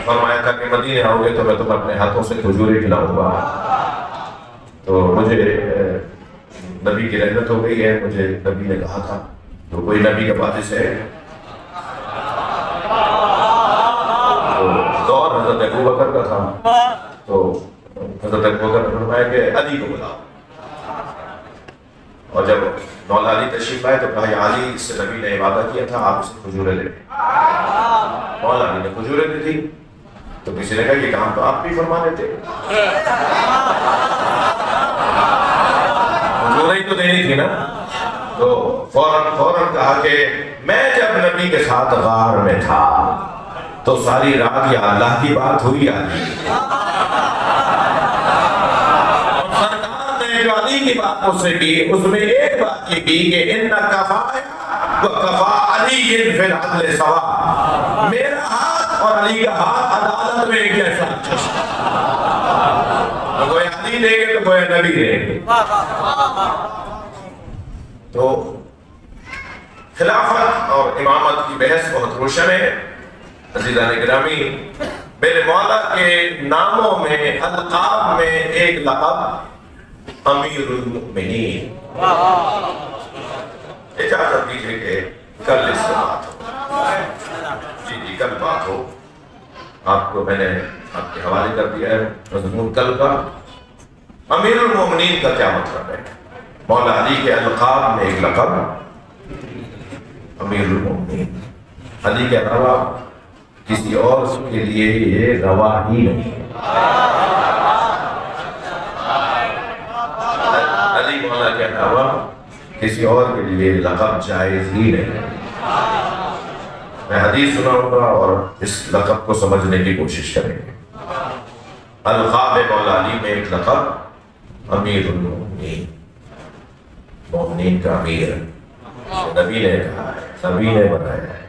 فرمایا تھا کہ مدینے آؤ گے تو میں تمہیں اپنے ہاتھوں سے کھجوریں کھلاؤں گا، تو مجھے نبی کی رحمت ہو گئی ہے، مجھے نبی نے کہا تھا، تو کوئی نبی کا وارث ہے؟ تو دور حضرت ابوبکر کا تھا، تو حضرت ابوبکر نے فرمایا کہ علی کو بلاؤ، اور جب مولا علی تشریف آئے تو کہا یا علی، اس سے نبی نے وعدہ کیا تھا، آپ اسے کھجوریں لے لیں۔ مولا علی نے کھجوریں دی تھی، تو کسی نے کہا یہ کام تو آپ بھی فرما دیتے، کھجوریں تو دینی تھی نا، تو فوراً کہا کہ میں جب نبی کے ساتھ غار میں تھا تو ساری رات یا اللہ کی بات ہوئی یا نہیں، اور سرکار نے جو علی کی بات مجھ سے کی اس میں ایک بات یہ کی کہ ان کفا وکفا علی فی العدل سوا، میرا ہاتھ اور علی کا ہاتھ عدالت میں ایک جیسا، تو کوئی علی دے گے تو کوئی نبی دے گے۔ تو خلافت اور امامت کی بحث بہت روشن ہے عزیزان گرامی۔ میرے مولا کے ناموں میں، القاب میں ایک لقب امیر المؤمنین۔ اجازت دیجیے کہ کل اس سے بات ہو، جی کل بات ہو، آپ کو میں نے آپ کے حوالے کر دیا ہے مضمون کل کا۔ امیر المؤمنین کا کیا مطلب ہے؟ مولا علی کے القاب میں ایک لقب امیر المؤمنین، علی کے علاوہ کسی اور کے لیے یہ روا ہی نہیں، علی مولا کے علاوہ کسی اور کے لیے لقب جائز ہی نہیں۔ میں حدیث سناؤں گا اور اس لقب کو سمجھنے کی کوشش کریں گے۔ القاب مولا علی میں ایک لقب امیر المؤمنین، مومنین کا امیر، نبی نے کہا ہے، نبی نے بنایا ہے،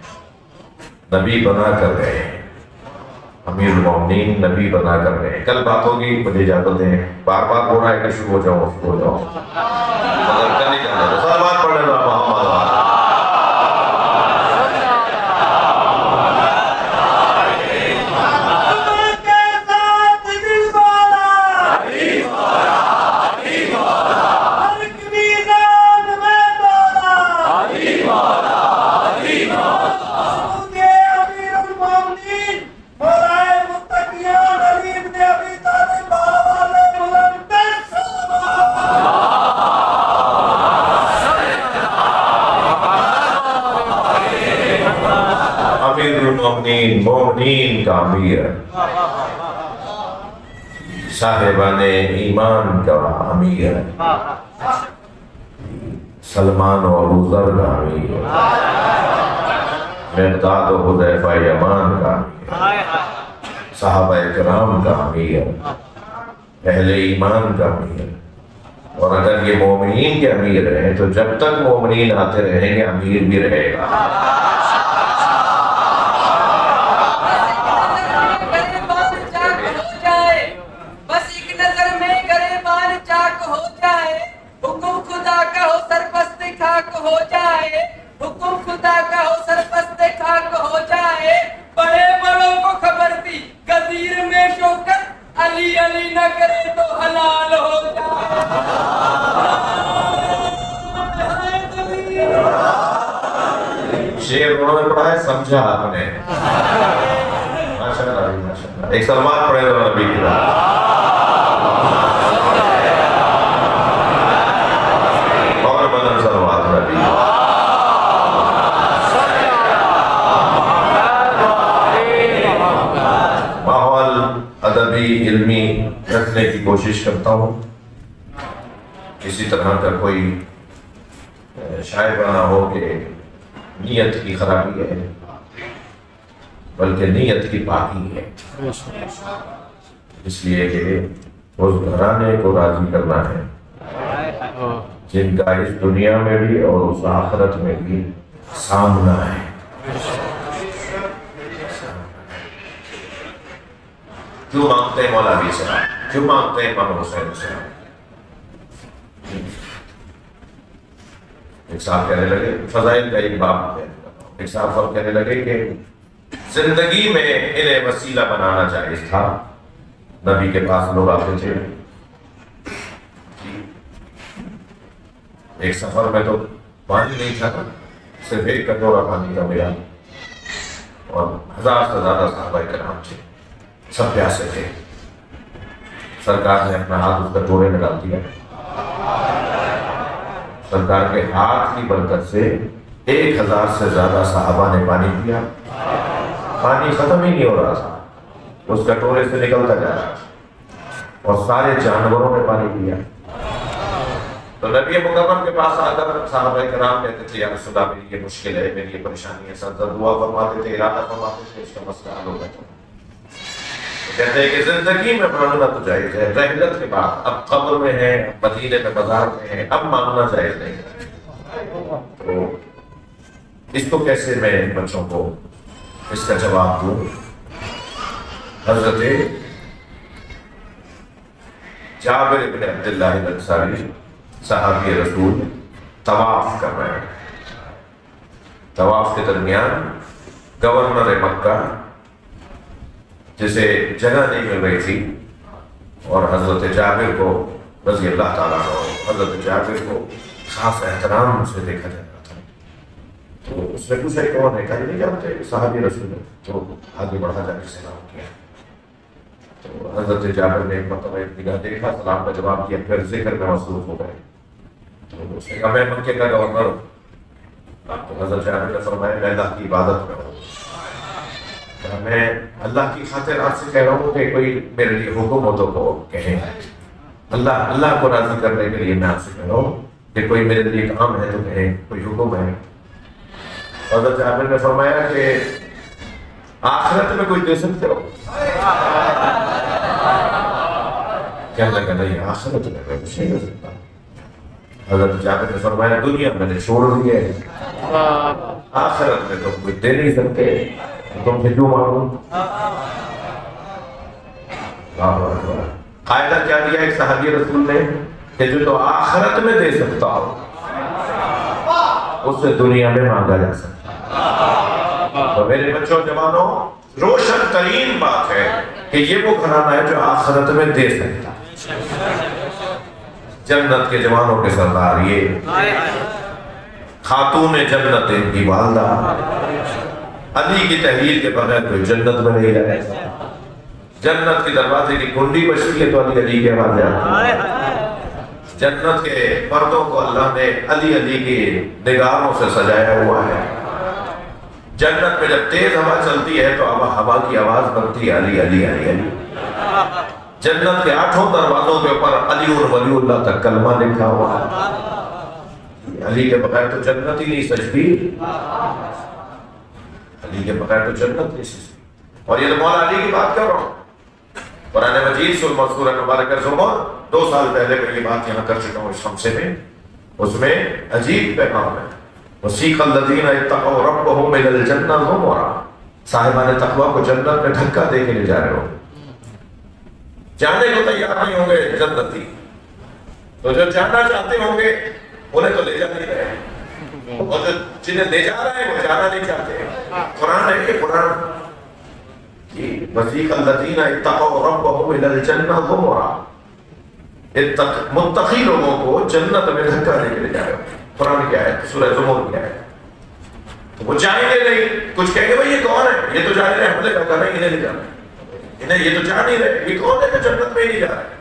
نبی بنا کر گئے ہیں، امیر المؤمنین نبی بنا کر گئے ہیں۔ کل بات ہوگی، مجھے اجازت دیں، بار بار ہو رہا ہے کہ شروع ہو جاؤ مگر کل نہیں جانا، سلوات پڑھ لینا محمد والا۔ مومنین کا امیر، صاحبان ایمان کا امیر، سلمان و ابو ذر کا امیر، مقداد و حذیفہ یمان کا امیر، صحابہ کرام کا امیر، اہل ایمان کا امیر۔ اور اگر یہ مومنین کے امیر ہیں تو جب تک مومنین آتے رہیں گے امیر بھی رہے گا۔ بس ایک نظر میں گریبان چاک ہو جائے، حکم خدا کا علی نہ کرے تو حلال ہو جائے. شعر انہوں نے پڑھا ہے, سمجھا آپ نے. ماشاءاللہ ماشاءاللہ. ایک سلوات پڑھے تو نبی کی بات. اور بدن سلوات نبی. ماحول ادبی علمی رکھنے کی کوشش کرتا ہوں. کسی طرح کا کوئی شاعر بنا ہو کہ نیت کی خرابی ہے, بلکہ نیت کی پاکی ہے. اس لیے کہ اس گھرانے کو راضی کرنا ہے جن کا اس دنیا میں بھی اور اس آخرت میں بھی سامنا ہے. کیوں مانگتے ہیں مولا علی صاحب, کیوں مانگتے ہیں امام حسین صاحب؟ ایک صاحب کہنے لگے, فضائل کا ایک باب ہے, ایک صاحب کہنے لگے کہ زندگی میں انہیں وسیلہ بنانا جائز تھا. نبی کے پاس لوگ آتے تھے, ایک سفر میں تو پانی نہیں تھا, صرف ایک کٹورا پانی کا ملا, اور 1000 سے زیادہ صحابہ کرام تھے, سب پیاسے تھے. سرکار نے اپنا ہاتھ اس کٹورے میں ڈال دیا. سرکار کے ہاتھ کی برکت سے 1000 سے زیادہ صحابہ نے پانی پیا. پانی ختم ہی نہیں ہو رہا تھا, اس کٹورے سے نکلتا جا رہا تھا, اور سارے جانوروں نے پانی پیا. تو نبی مکرم کے پاس آ کر صحابہ کرام کہتے تھے, یا رسول اللہ میری یہ مشکل ہے, میری یہ پریشانی ہے. سرزد دعا فرماتے تھے, ارادہ فرماتے تھے, اس کا مسئلہ حل ہو گیا. کہتے ہیں کہ زندگی میں مانگنا تو جائز ہے, رحلت کے بعد اب قبر میں ہے, مدینے میں بازار میں ہے, اب مانگنا جائز نہیں. تو اس کو کیسے میں بچوں کو اس کا جواب دوں؟ حضرت جابر بن عبداللہ الانصاری صحابی رسول طواف کر رہے ہیں. طواف کے درمیان گورنر مکہ جسے جگہ نہیں مل رہی تھی, اور حضرت جابر کو رضی اللہ تعالیٰ عنہ, حضرت جابر کو خاص احترام سے دیکھا جا رہا تھا. تو اس نے پوچھا کون ہے, کہا نہیں جانتے, صحابی رسول ہے. تو آگے بڑھا جا کے سلام کیا. تو حضرت جابر نے ایک مرتبہ ایک نگاہ دیکھا, سلام کا جواب دیا, پھر ذکر میں مصروف ہو گئے. تو اس نے کہا میں مکے کا گورنر ہوں. تو حضرت جابر نے فرمایا میں اللہ کی عبادت میں ہوں. میں اللہ کی خاطر آپ سے کہہ رہا ہوں کہ کوئی میرے لیے حکم ہو تو کو کہیں. اللہ کو راضی کرنے کے لیے میں آپ سے کہہ رہا ہوں کہ کوئی میرے لیے کام ہے تو کہیں, کوئی حکم ہے. حضرت جابر نے فرمایا کہ آخرت میں کوئی دے سکتے ہو؟ کہنے لگا نہیں, آخرت میں کوئی کچھ نہیں دے سکتا. حضرت جابر نے فرمایا دنیا میں نے چھوڑ دی ہے, آخرت میں تم کوئی دے نہیں سکتے, تم سے کیوں مانگوں؟ قاعدہ کیا دیا ایک صحابی رسول نے کہ جو تو آخرت میں دے سکتا ہو اس سے دنیا میں مانگا جا سکتا. تو میرے بچوں جوانوں, روشن ترین بات ہے کہ یہ وہ گھرانہ ہے جو آخرت میں دے سکتا. جنت کے جوانوں کے سردار یہ خاتون جنت ان کی والدہ, علی کی تحریر کے بغیر کوئی جنت میں نہیں جائے گا. جنت کے دروازے کی کنڈی بجتی ہے تو علی کے آواز آتی ہے. جنت کے پردوں کو اللہ نے علی کی نگاروں سے سجایا ہوا ہے. جنت میں جب تیز ہوا چلتی ہے تو ہوا کی آواز بنتی ہے علی علی علی علی. جنت کے 8 دروازوں کے اوپر علی اور ولی اللہ تک کلمہ لکھا ہوا ہے. علی کے بغیر تو جنت ہی نہیں سجتی, علی کے بغیر تو جنت نہیں سجتی. اور یہ تو مولا علی کی بات کر رہا ہوں. قرآن مجید سورہ مبارکہ زمر 2 سال پہلے میں یہ بات یہاں کر چکا ہوں اس خمسے میں. اس میں عجیب پیغام ہے. وَسِيقَ الَّذِينَ اتَّقَوْا رَبَّهُمْ إِلَى الْجَنَّةِ زُمَرًا. صاحبان تقویٰ کو جنت میں دھکا دے کے لے جا رہے ہو, جانے کو تیار نہیں ہوں گے جنتی, تو جو جانا چاہتے ہوں گے انہیں تو لے جا نہیں رہے, اور جو جنہیں لے جا رہے ہیں وہ جانا نہیں چاہتے. قرآن ہے کہ قرآن کی وسیق الذین اتقوا ربهم الی الجنہ زمرا، متقی لوگوں کو جنت میں دھکا دے کے لے جائے گا. قرآن کیا ہے؟ سورہ زمر کیا ہے؟ وہ جائیں گے نہیں. کچھ کہیں گے بھائی یہ کون ہے؟ یہ تو جا رہے ہیں. ہم نے کہا نہیں انہیں نہیں جانا، انہیں یہ تو جا نہیں رہے. یہ کون ہے جو جنت میں ہی نہیں جا رہے؟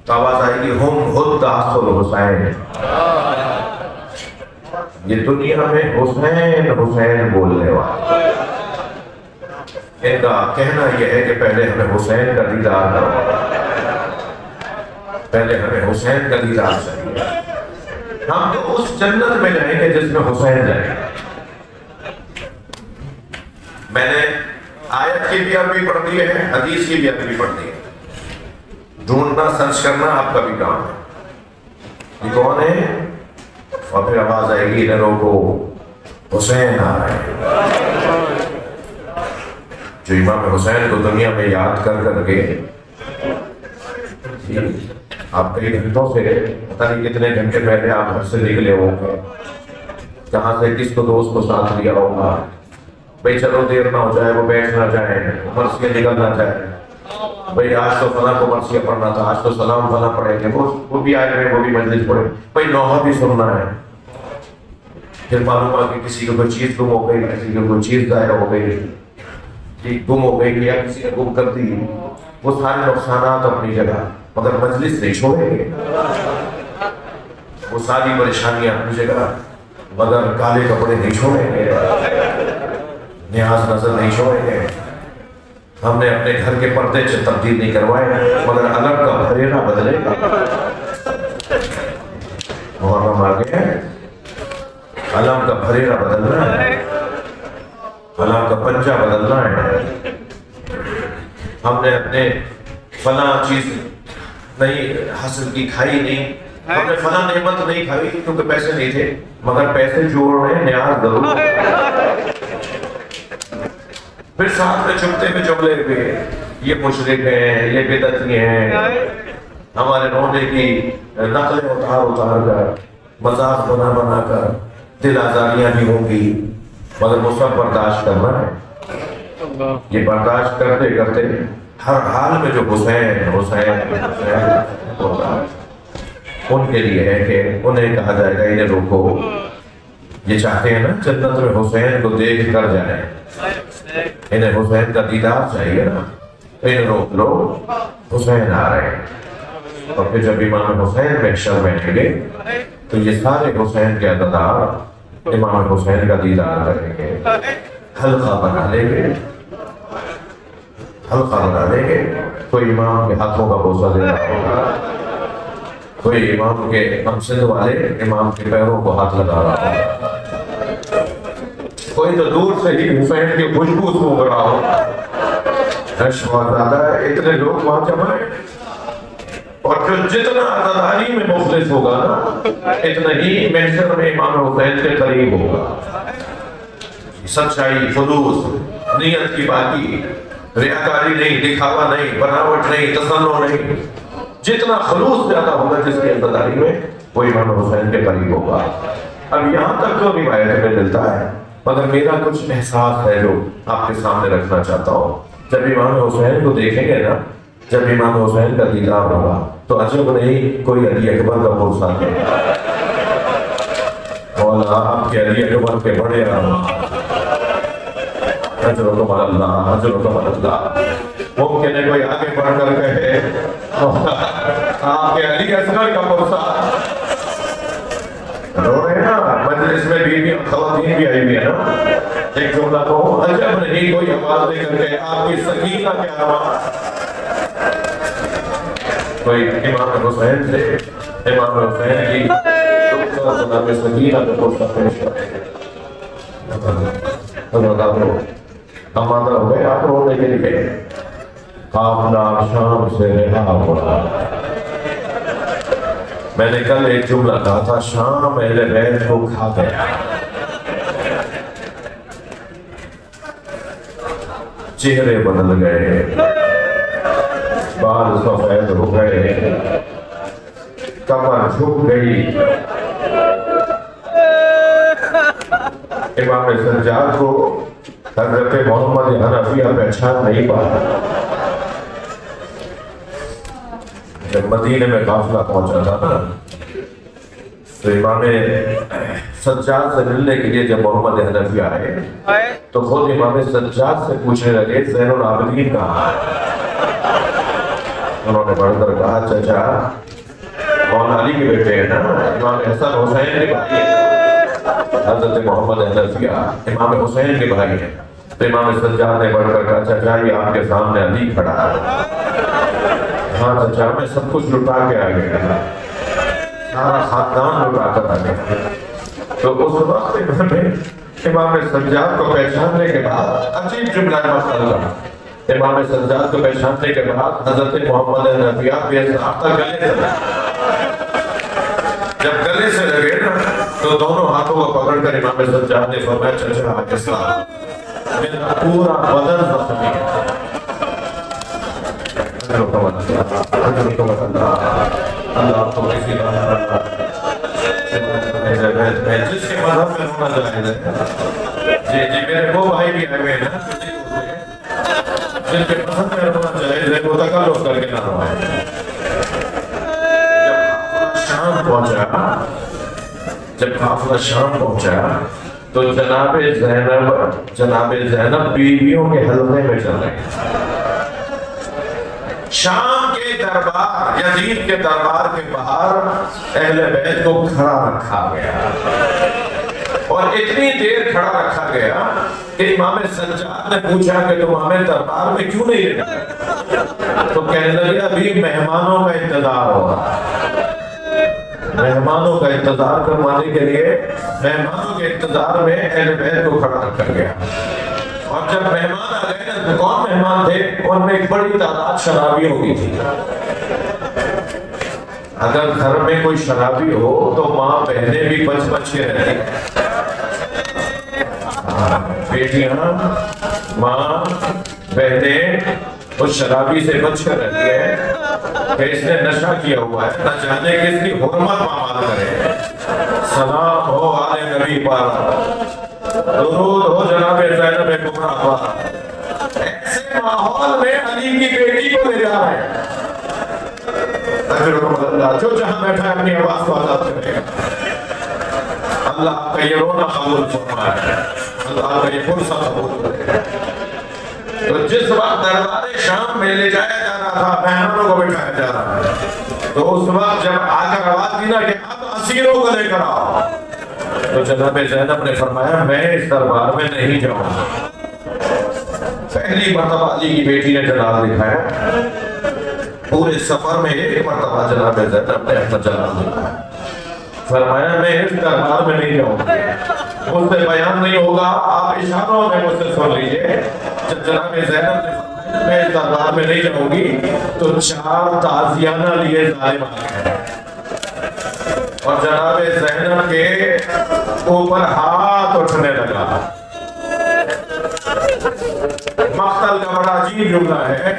تو آواز آئے گی ہم حداث الحسین. یہ دنیا میں حسین حسین بولنے والے، ان کا کہنا یہ ہے کہ پہلے ہمیں حسین کا دیدار کرو، پہلے ہمیں حسین کا دیدار چاہیے. ہم تو اس جنت میں جائیں گے جس میں حسین جائیں گے. میں نے آیت کی بھی عربی پڑھ دی ہے، حدیث کی بھی عربی پڑھ دی ہے. ڈھونڈنا سرچ کرنا آپ کا بھی کام ہے. یہ کون ہے؟ اور پھر آواز آئے گی انہیں روکو، حسین آ رہے ہیں. جو امام حسین کو دنیا میں یاد کر کر کے آپ کئی گھنٹوں سے پتہ نہیں کتنے گھنٹے پہلے آپ گھر سے نکلے ہوں گے، کہاں سے کس کو دوست کو ساتھ لیا ہوگا، بھائی چلو دیر نہ ہو جائے، وہ بیٹھ نہ جائے، مرثیہ نکل نہ جائے، بھائی آج تو فلاں کو مرثیہ پڑھنا تھا، آج تو سلام فلاں پڑھیں گے، وہ بھی آئے ہوئے، وہ بھی مجلس پڑھے، بھائی نوحہ بھی سننا ہے. پھر معلوم ہوا کہ کسی کو کوئی چیز گم ہو گئی، کسی کو کوئی چیز ضائع ہو گئی، گم ہو گئی یا کسی نے گم کر دی. وہ سارے نقصانات اپنی جگہ، مگر مجلس نہیں چھوڑیں گے. وہ ساری پریشانیاں اپنی جگہ، مگر کالے کپڑے نہیں چھوڑیں گے، نیاز نظر نہیں چھوڑیں گے. ہم نے اپنے گھر کے پردے تبدیل نہیں کروائے، مگر علم کا بھریرا بدلے گا. محرم آگے ہے، علم کا بھریرا بدلنا ہے، علم کا پنجہ بدلنا ہے. ہم نے اپنے فلاں چیز نہیں حاصل کی، کھائی نہیں، ہم نے فلاں نعمت نہیں کھائی کیونکہ پیسے نہیں تھے، مگر پیسے جوڑ رہے ہیں، نیاز ضرور. پھر ساتھ میں چھپتے میں جملے پہ یہ مشرک ہیں، یہ بدعتی ہیں، ہمارے رونے کی نقلیں اتار کر، مذاق بنا بنا کر دل آزاریاں بھی ہوں گی، مگر وہ سب برداشت کرنا ہے. یہ برداشت کرتے کرتے ہر حال میں جو حسین حسین حسین ہوتا ہے، ان کے لیے ہے کہ انہیں کہا جائے گا انہیں روکو. یہ چاہتے ہیں نا جنت میں حسین کو دیکھ کر جائیں، انہیں حسین کا دیدار چاہیے نا، انہیں روک لو، حسین آ رہے ہیں. اور پھر جب امام حسین محشر میں بیٹھیں گے تو یہ سارے حسین کے عزادار امام حسین کا دیدار کریں گے، حلقہ بنا لیں گے، حلقہ بنا لیں گے. کوئی امام کے ہاتھوں کا بوسہ دینا ہوگا، کوئی امام کے مقصد والے امام کے پیروں کو ہاتھ لگا رہا ہوگا، کوئی تو دور سے ہی حسین کی خوشبو سونگ رہا ہو. شہزادہ اتنے لوگ وہاں جمع ہیں، اور جو جتنا عزاداری میں مخلص ہوگا نا، اتنا ہی محشر میں امام حسین کے قریب ہوگا. سچائی، خلوص، نیت کی باقی، ریاکاری نہیں، دکھاوا نہیں، بناوٹ نہیں، تصنع نہیں، جتنا خلوص زیادہ ہوگا جس کی عزاداری میں، وہ امام حسین کے قریب ہوگا. اب یہاں تک تو روایت میں ملتا ہے، مگر میرا کچھ احساس ہے جو آپ کے سامنے رکھنا چاہتا ہوں. جب امام حسین کو دیکھیں گے نا، جب امام حسین کا دیدار ہوگا تو عجب نہیں کوئی علی اکبر کا پرسا ہے، مولا آپ کے علی اکبر کے بڑے حضرت اللہ، حضرت اللہ. ممکن ہے کوئی آگے بڑھ کر کہے آپ کے علی اصغر کا پرسا. رو رہے ہیں نا مجلس میں بیوی خواتین بھی آئی ہوئی ہے نا. ایک جملہ کہو، عجب نہیں کوئی آواز دے کر کے آپ کی سکینہ کے آواز. کوئی امام حسین سے امام حسین کی جناب سکینہ کا پرسا پیش کرے. آمادہ ہو گئے آپ رونے کے لیے. قافلہ شام سے رہا ہوا. میں نے کل ایک جملہ کہا تھا، شام اہل بیت کو کھا گیا. چہرے بدل گئے، بال سفید ہو گئے، کمر جھک گئی. امام سجاد کو حضرت محمد حنفیہ پہچان نہیں پایا. جب مدینے میں قافلہ پہنچا تھا نا تو امام سجاد سے ملنے کے لیے جب محمد حنفی آئے تو خود امام سجاد سے پوچھنے لگے زین العابدین کہاں ہے؟ انہوں نے بڑھ کر کہا چچا مولا علی کے بیٹے ہیں نا, امام حسن حسین کے بھائی ہیں. حضرت محمد حنفیہ امام حسین کے بھائی ہیں. تو امام سجاد نے بڑھ کر کہا چچا یہ آپ کے سامنے علی کھڑا ہے. ہاں چچا میں سب کچھ لٹا کے آ گیا, سارا خاندان لٹا کر آ گیا. تو اس وقت امام سجاد کو پہچاننے کے بعد عجیب جملہ مختلف. امام سجاد کو پہچاننے کے بعد حضرت محمد حنفیہ بے ضابطہ گلے سے لگے. جب گلے سے لگے نا تو دونوں ہاتھوں کو پکڑ کر امام سجاد نے فرمایا چچا اسلام میرا پورا بدن زخمی ہے. اللہ آپ کو کسی جس کے مذہب میں ہونا جائز ہے. جی میرے وہ بھائی بھی آئے ہوئے ہیں جن کے مذہب میں ہونا جائز ہے وہ تکلف کر کے نہ روائے. جب قافلہ شام پہنچا تو جناب زینب بیویوں کے حلقے میں چل رہے ہیں. شام کے دربار یزید کے دربار کے باہر اہل بیت کو کھڑا رکھا گیا اور اتنی دیر کھڑا رکھا گیا کہ امام سجاد نے پوچھا کہ تم ہمیں دربار میں کیوں نہیں رکھتے؟ تو کہنے لگے ابھی مہمانوں کا انتظار ہوگا. مہمانوں کا انتظار کروانے کے لیے مہمانوں کے انتظار میں اہل بیت کو کھڑا رکھا گیا. اور جب مہمان آ گئے نا تو کون مہمان تھے؟ ان میں ایک بڑی تعداد شرابیوں کی تھی. اگر گھر میں کوئی شرابی ہو تو ماں بہنیں بھی بچ بچ کے رہتی. بیٹیاں ماں بہنیں اس شرابی سے بچ کر رہتی ہے کہ اس نے نشہ کیا ہوا ہے, نہ جانے کس کی حرمت پامال کرے. سلام ہو آل نبی پر, درود ہو جناب زینب کبریٰ پر. ایسے ماحول میں علی کی بیٹی کو لے جا رہے ہیں. جو جہاں بیٹھا ہے اپنی آواز کو آزاد کرے گا. اللہ آپ کا یہ رونا قبول فرمائے, اللہ آپ کا یہ فرصہ قبول کرے. تو جس وقت دربار شام میں لے جایا جا رہا تھا, مہمانوں کو بٹھایا جا رہا ہے, تو اس وقت جب آ کر آواز دی نا کہ اب اسیروں کو لے کر آؤ, تو جناب زینب نے فرمایا میں اس دربار میں نہیں جاؤں گا. پہلی مرتبہ علی کی بیٹی نے جلال دکھایا. پورے سفر میں ایک مرتبہ جناب زینب نے اپنا جلال دکھایا. فرمایا میں اس دربار میں نہیں جاؤں گا, مجھ سے بیان نہیں ہوگا, آپ اشاروں میں مجھ سے سن لیجئے. جب جناب زینب نے فرمایا میں اس دربار میں نہیں جاؤں گی تو 4 تازیانہ لیے ظالم آ گئے اور جناب زینب کے اوپر ہاتھ اٹھنے لگا. مقتل کا بڑا عجیب جملہ ہے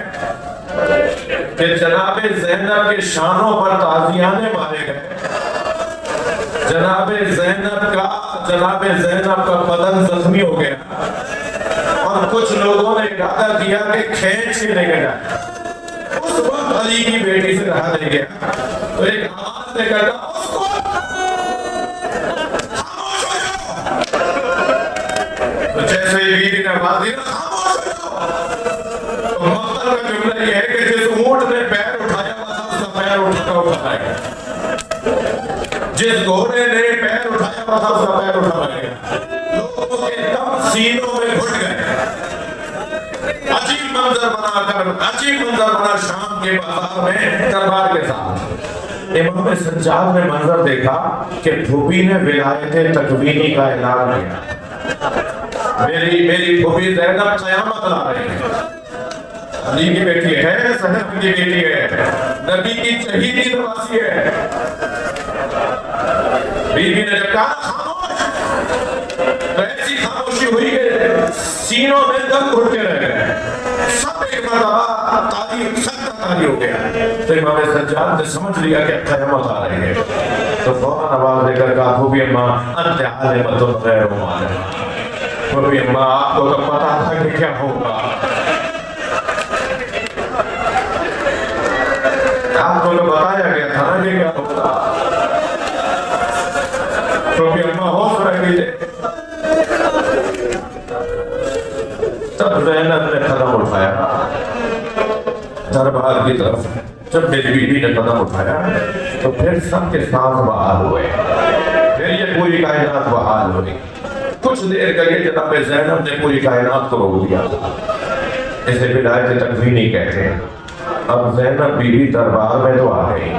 کہ جناب زینب کے شانوں پر تازیانے مارے گئے. جناب زینب کا بدن زخمی ہو گیا اور کچھ لوگوں نے ارادہ کیا کہ کھینچ کے لے کے جائے. اس وقت علی کی بیٹی سے رہا نہیں گیا تو ایک آواز دے کر کہا اس کو خاموش ہو جاؤ. تو جیسے ہی بیوی نے آواز دی نا خاموش ہو جاؤ, تو مقتل کا جملہ یہ ہے کہ جس اونٹ نے پیر اٹھایا ہوا تھا اس کا پیر اٹھائے گا. جس گھوڑے نے پیر اٹھایا ہوا تھا اس کا پیر اٹھایا گیا. لوگوں کے دم سینوں میں گھٹ گئے. عجیب منظر بنا شام کے بازار میں دربار کے ساتھ. امام سجاد نے منظر دیکھا کہ پھوپھی نے ولایت تکوینی کا اعلان کیا. میری پھوپھی زینب قیامت لا رہی ہے. علی کی بیٹی ہے, زینب کی بیٹی ہے, نبی کی شہیدی نواسی ہے. بیوی نے جب کہا خاموش, تو ایسی خاموشی ہوئی کہ سینوں میں دم گھٹ کے رہ گئے. سب ایک مرتبہ تالی ہو گیا. تو امام سجاد نے سمجھ لیا کہ قیامت آ رہی ہے, تو فوراً آواز دے کر کہا پھوپھی اماں انت عالمۃ غیر معلمہ, کبھی اماں آپ کو تو پتا تھا کہ کیا ہوگا، آپ کو تو بتایا گیا تھا نا کہ کیا ہوگا، کبھی اماں ہوش رکھیے۔ تب زینب نے قدم اٹھایا دربار کی طرف، جب میری بیوی نے قدم اٹھایا تو پھر سب کے سانس بحال ہوئے، پھر یہ پوری کائنات بحال ہوئی۔ کچھ دیر کے لیے جناب زینب نے پوری کائنات کو روک دیا تھا، اسے ولایت تکوینی کہتے ہیں۔ اب زینب بیوی دربار میں تو آ گئی،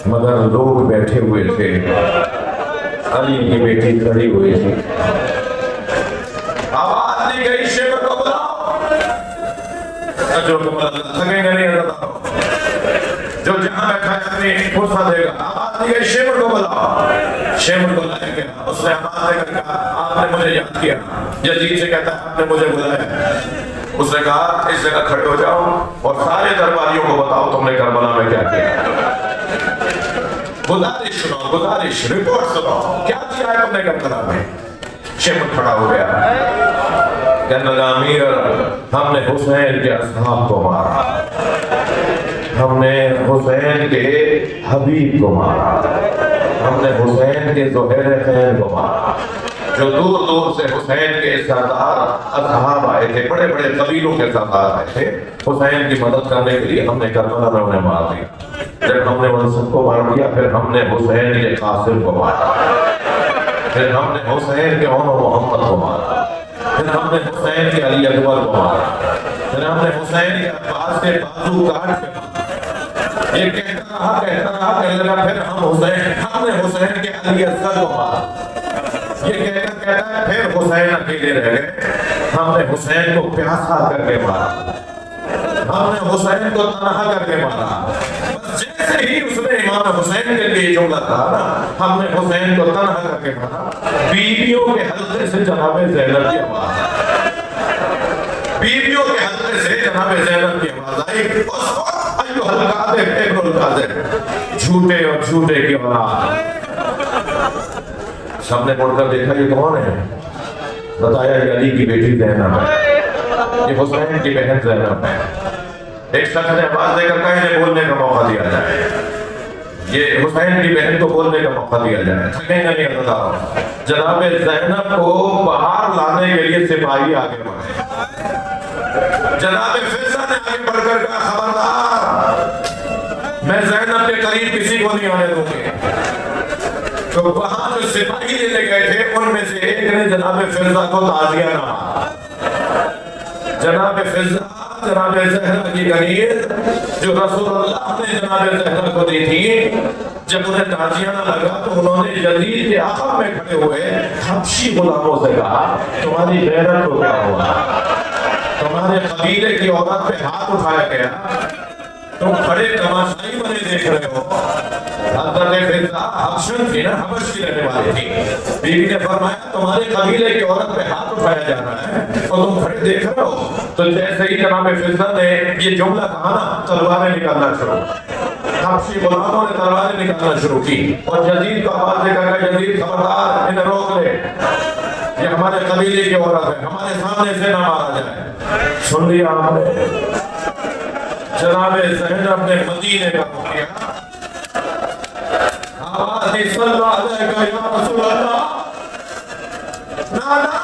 مگر لوگ بیٹھے ہوئے تھے، علی کی بیٹی کھڑی ہوئی تھی، آواز دی گئی شمر کو بلاؤ، جو لگے گا نہیں بتاؤ، جو جہاں بیٹھا ہے اپنی فرصہ دے گا، آواز دی گئی شمر کو بلاؤ، شمر کو لائے گیا، اس نے آواز دے کر کہا آپ نے مجھے یاد کیا، یزید سے کہتا ہے آپ نے مجھے بلایا، اس نے کہا اس جگہ کھڑے ہو جاؤ اور سارے درباریوں کو بتاؤ تم نے کربلا میں کیا کیا، گزارش سنو، گزارش رپورٹ سنو، کیا کیا ہے تم نے کربلا میں۔ شمر کھڑا ہو گیا، کہنے لگا امیر ہم نے حسین کے اصحاب کو مارا، ہم نے حسین کے حبیب کو مارا، ہم نے حسین کے زہیر خیر کو مارا، جو دور دور سے حسین کے سردار اصحاب آئے تھے، بڑے بڑے قبیلوں کے سردار آئے تھے حسین کی مدد کرنے کے لیے، ہم نے کربلا میں انہیں مار دیا۔ جب ہم نے ان سب کو مار دیا پھر ہم نے حسین کے قاسم کو مارا، پھر ہم نے حسین کے عمر محمد کو مارا، پھر ہم نے حسین کے علی اکبر کو مارا، پھر ہم نے حسین کے عباس کے بازو کاٹ کے مارا، یہ کہتا رہا کہنے لگا پھر ہم نے حسین کے علی اصغر کو مارا، یہ کہتا ہے پھر حسین اکیلے رہ گئے، ہم نے حسین کو پیاسا کر کے مارا، ہم نے حسین کو تنہا کر کے مارا۔ بس جیسے ہی اس نے امام حسین کے لیے جملہ کہا نا ہم نے حسین کو تنہا کر کے مارا، بیویوں کے حلقے سے جناب زینب کی آواز، بیویوں کے حلقے سے جناب زینب کی آواز آئی، اس وقت ایوہ القاذب ابن القاذب، جھوٹے اور جھوٹے کی اولاد۔ سب نے مڑ کر دیکھا یہ کون ہے، بتایا یہ علی کی بیٹی زینب ہے، یہ حسین کی بہن زینب ہے۔ ایک شخص نے آواز دے کر کہا انہیں بولنے کا موقع دیا جائے، یہ حسین کی بہن کو بولنے کا موقع دیا جائے، تھکیں گا نہیں بتا رہا ہوں۔ جناب زینب کو باہر لانے کے لیے سپاہی آگے بڑھے، جناب فضہ نے آگے بڑھ کر کہا خبردار میں زینب کے قریب کسی کو نہیں آنے دوں گی۔ تو وہاں جو سپاہی لینے گئے تھے ان میں سے ایک نے جناب فضہ کو تعزیہ کہا، جناب فضہ جناب زہرا کی غنیمت جو رسول اللہ نے جناب زہرا کو دی تھی، جب انہیں تعزیہ نہ لگا تو انہوں نے یزید کے آقا میں کھڑے ہوئے حبشی غلاموں سے کہا تمہاری غیرت کو کیا ہوا، تمہارے قبیلے کی عورت پہ ہاتھ اٹھایا گیا، تم کھڑے تماشائی بنے دیکھ رہے ہو۔ حضرت فضہ حبشن تھی نا، حبش کی رہنے والی تھی، بیوی نے فرمایا تمہارے قبیلے کی عورت پہ ہاتھ اٹھایا جا رہا ہے اور تم کھڑے دیکھ رہے ہو۔ تو جیسے ہی جناب فضہ نے یہ جملہ کہا نا تلواریں نکالنا شروع، حبشی غلاموں نے تلواریں نکالنا شروع کی اور یزید کو آواز دے کر کہا یزید خبردار انہیں روک لے، یہ ہمارے قبیلے کی عورت ہے، ہمارے سامنے سے نہ مارا جائے۔ سن لیا آپ نے، جناب زینب نے مدینے کا رخ کیا، آواز دی صلی اللہ علیہ یا رسول اللہ، نانا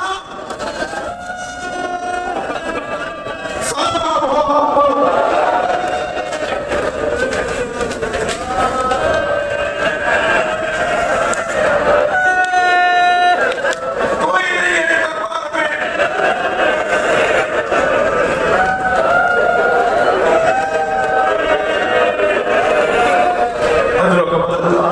صلی اللہ کوئی نہیں ہے دربار میں، حضرت کمال اللہ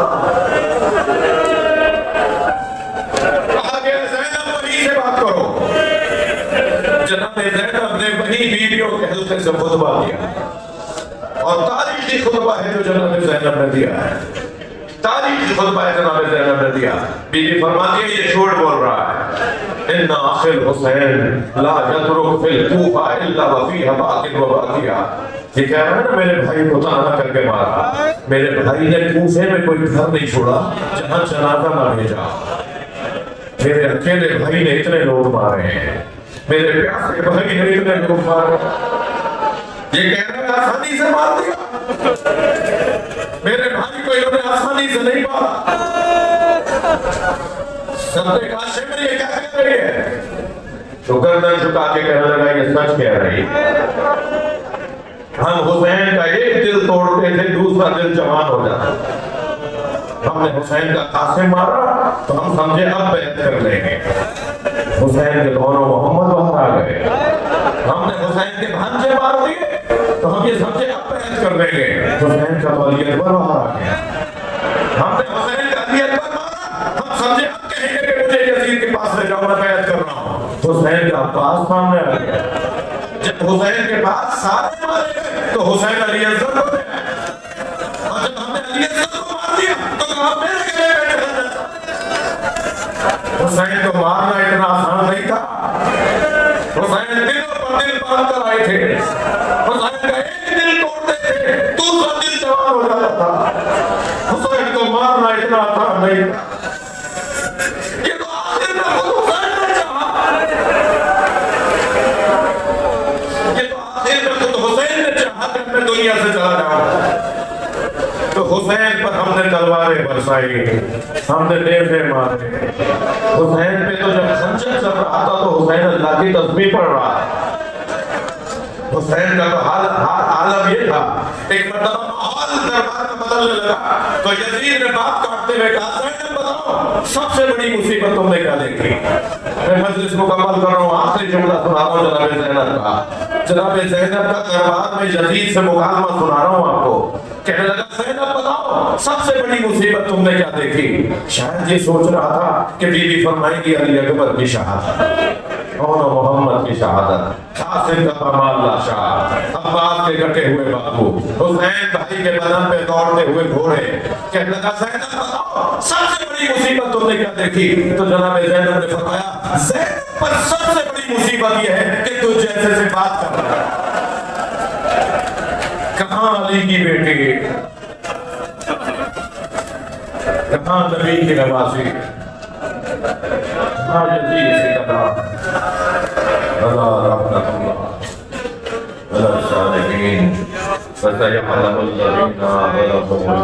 جناب زینب نے وہی بیویوں کے حلقے سے خطبہ دیا اور تاریخی خطبہ ہے جو جناب زینب نے دیا ہے، تاریخی خطبہ ہے جناب زینب نے دیا۔ بیوی فرماتی ہے یہ جھوٹ بول رہا ہے، ان اخ الحسین لا یترک فی الکوفہ الا وفیہ باقٍ وباقیہ، یہ کہہ رہا ہے نا میرے بھائی کو تانا کر کے مارا، میرے بھائی نے کوفے میں کوئی گھر نہیں چھوڑا جہاں جنازہ نہ بھیجا، میرے اکیلے بھائی نے اتنے لوگ مارے ہیں، میرے پیاسے بھائی نے اتنے لوگ مارے ہیں، یہ کہہ رہے ہیں آسانی سے مار دیا، میرے بھائی کو انہوں نے آسانی سے نہیں مارا۔ سب نے کہا شمر یہ کیا کہہ رہی ہے؟ تو گردن جھکا کے کہنے لگا یہ سچ کہہ رہی ہے، ہم حسین کا ایک دل توڑتے تھے دوسرا دل جوان ہو جاتا، ہم نے حسین کا قاسم مارا تو ہم سمجھے اب بیعت کر لیں گے، حسین کے دونوں محمد باہر آ گئے، ہم نے حسین کے بھانجے مار دیے تو ہم یہ سمجھے اب بیعت کر لیں گے، حسین کا علی اکبر باہر آ گیا، ہم نے حسین کا علی اکبر مارا ہم سمجھے اب کہیں گے کہ مجھے یزید کے پاس لے جاؤ میں بیعت کر رہا ہوں، حسین کا عباس سامنے آ گیا، جب حسین کے بعد سارے مارے گئے تو حسین علی اکبر ہو گیا، اور جب ہم نے علی اکبر کو مار دیا تو کہا میرے گلے بیٹھے ہیں۔ حسین کو مارنا اتنا آسان نہیں تھا، حسین دلوں پر دل باندھ کر آئے تھے، حسین کا ایک دل توڑتے تھے دوسرا دل جوان ہو جاتا تھا، حسین کو مارنا اتنا آسان نہیں تھا، یہ تو آخر میں خود حسین نے چاہا، یہ تو آخر میں خود حسین نے چاہا کہ میں دنیا سے چلا جاؤں، تو حسین پر ہم نے تلواریں برسائی، ہم نے نیزے مارے، حسین پہ تو جب خنجر چل رہا تھا تو حسین اللہ کی تسبیح پڑھ رہا ہے، حسین کا تو عالم یہ تھا، ایک مرتبہ ماحول دربار میں بدلنے لگا تو یزید نے بات کاٹتے ہوئے کہا زینب بتاؤ سب سے بڑی مصیبت تم نے کیا دیکھی؟ میں مجلس مکمل کر رہا ہوں، آخری جملہ سنا رہا ہوں جناب زینب کا، جناب زینب کا دربار میں یزید سے مکالمہ سنا رہا ہوں آپ کو، کہنے لگا زینب بتاؤ سب سے بڑی مصیبت تم نے کیا دیکھی؟ شاید یہ سوچ رہا تھا کہ بی بی فرمائیں گی علی اکبر کی شہادت، اور محمد کی شہادت، قاسم کا پامال لاشا، عباس کے کٹے ہوئے بابو، حسین بھائی کے بدن پہ دوڑتے ہوئے گھوڑے، کہنے لگا زینب بتاؤ سب سے بڑی مصیبت تم نے کیا دیکھی؟ تو جناب زینب نے فرمایا زینب پر سب سے بڑی مصیبت یہ ہے کہ تو جیسے سے بات کر رہا ہے، کہاں علی کی بیٹی، کہاں نبی کی نوازی، کہاں یزید سے کہا اللہ رحمت اللہ الصالحین فسيعلم الذين ظلموا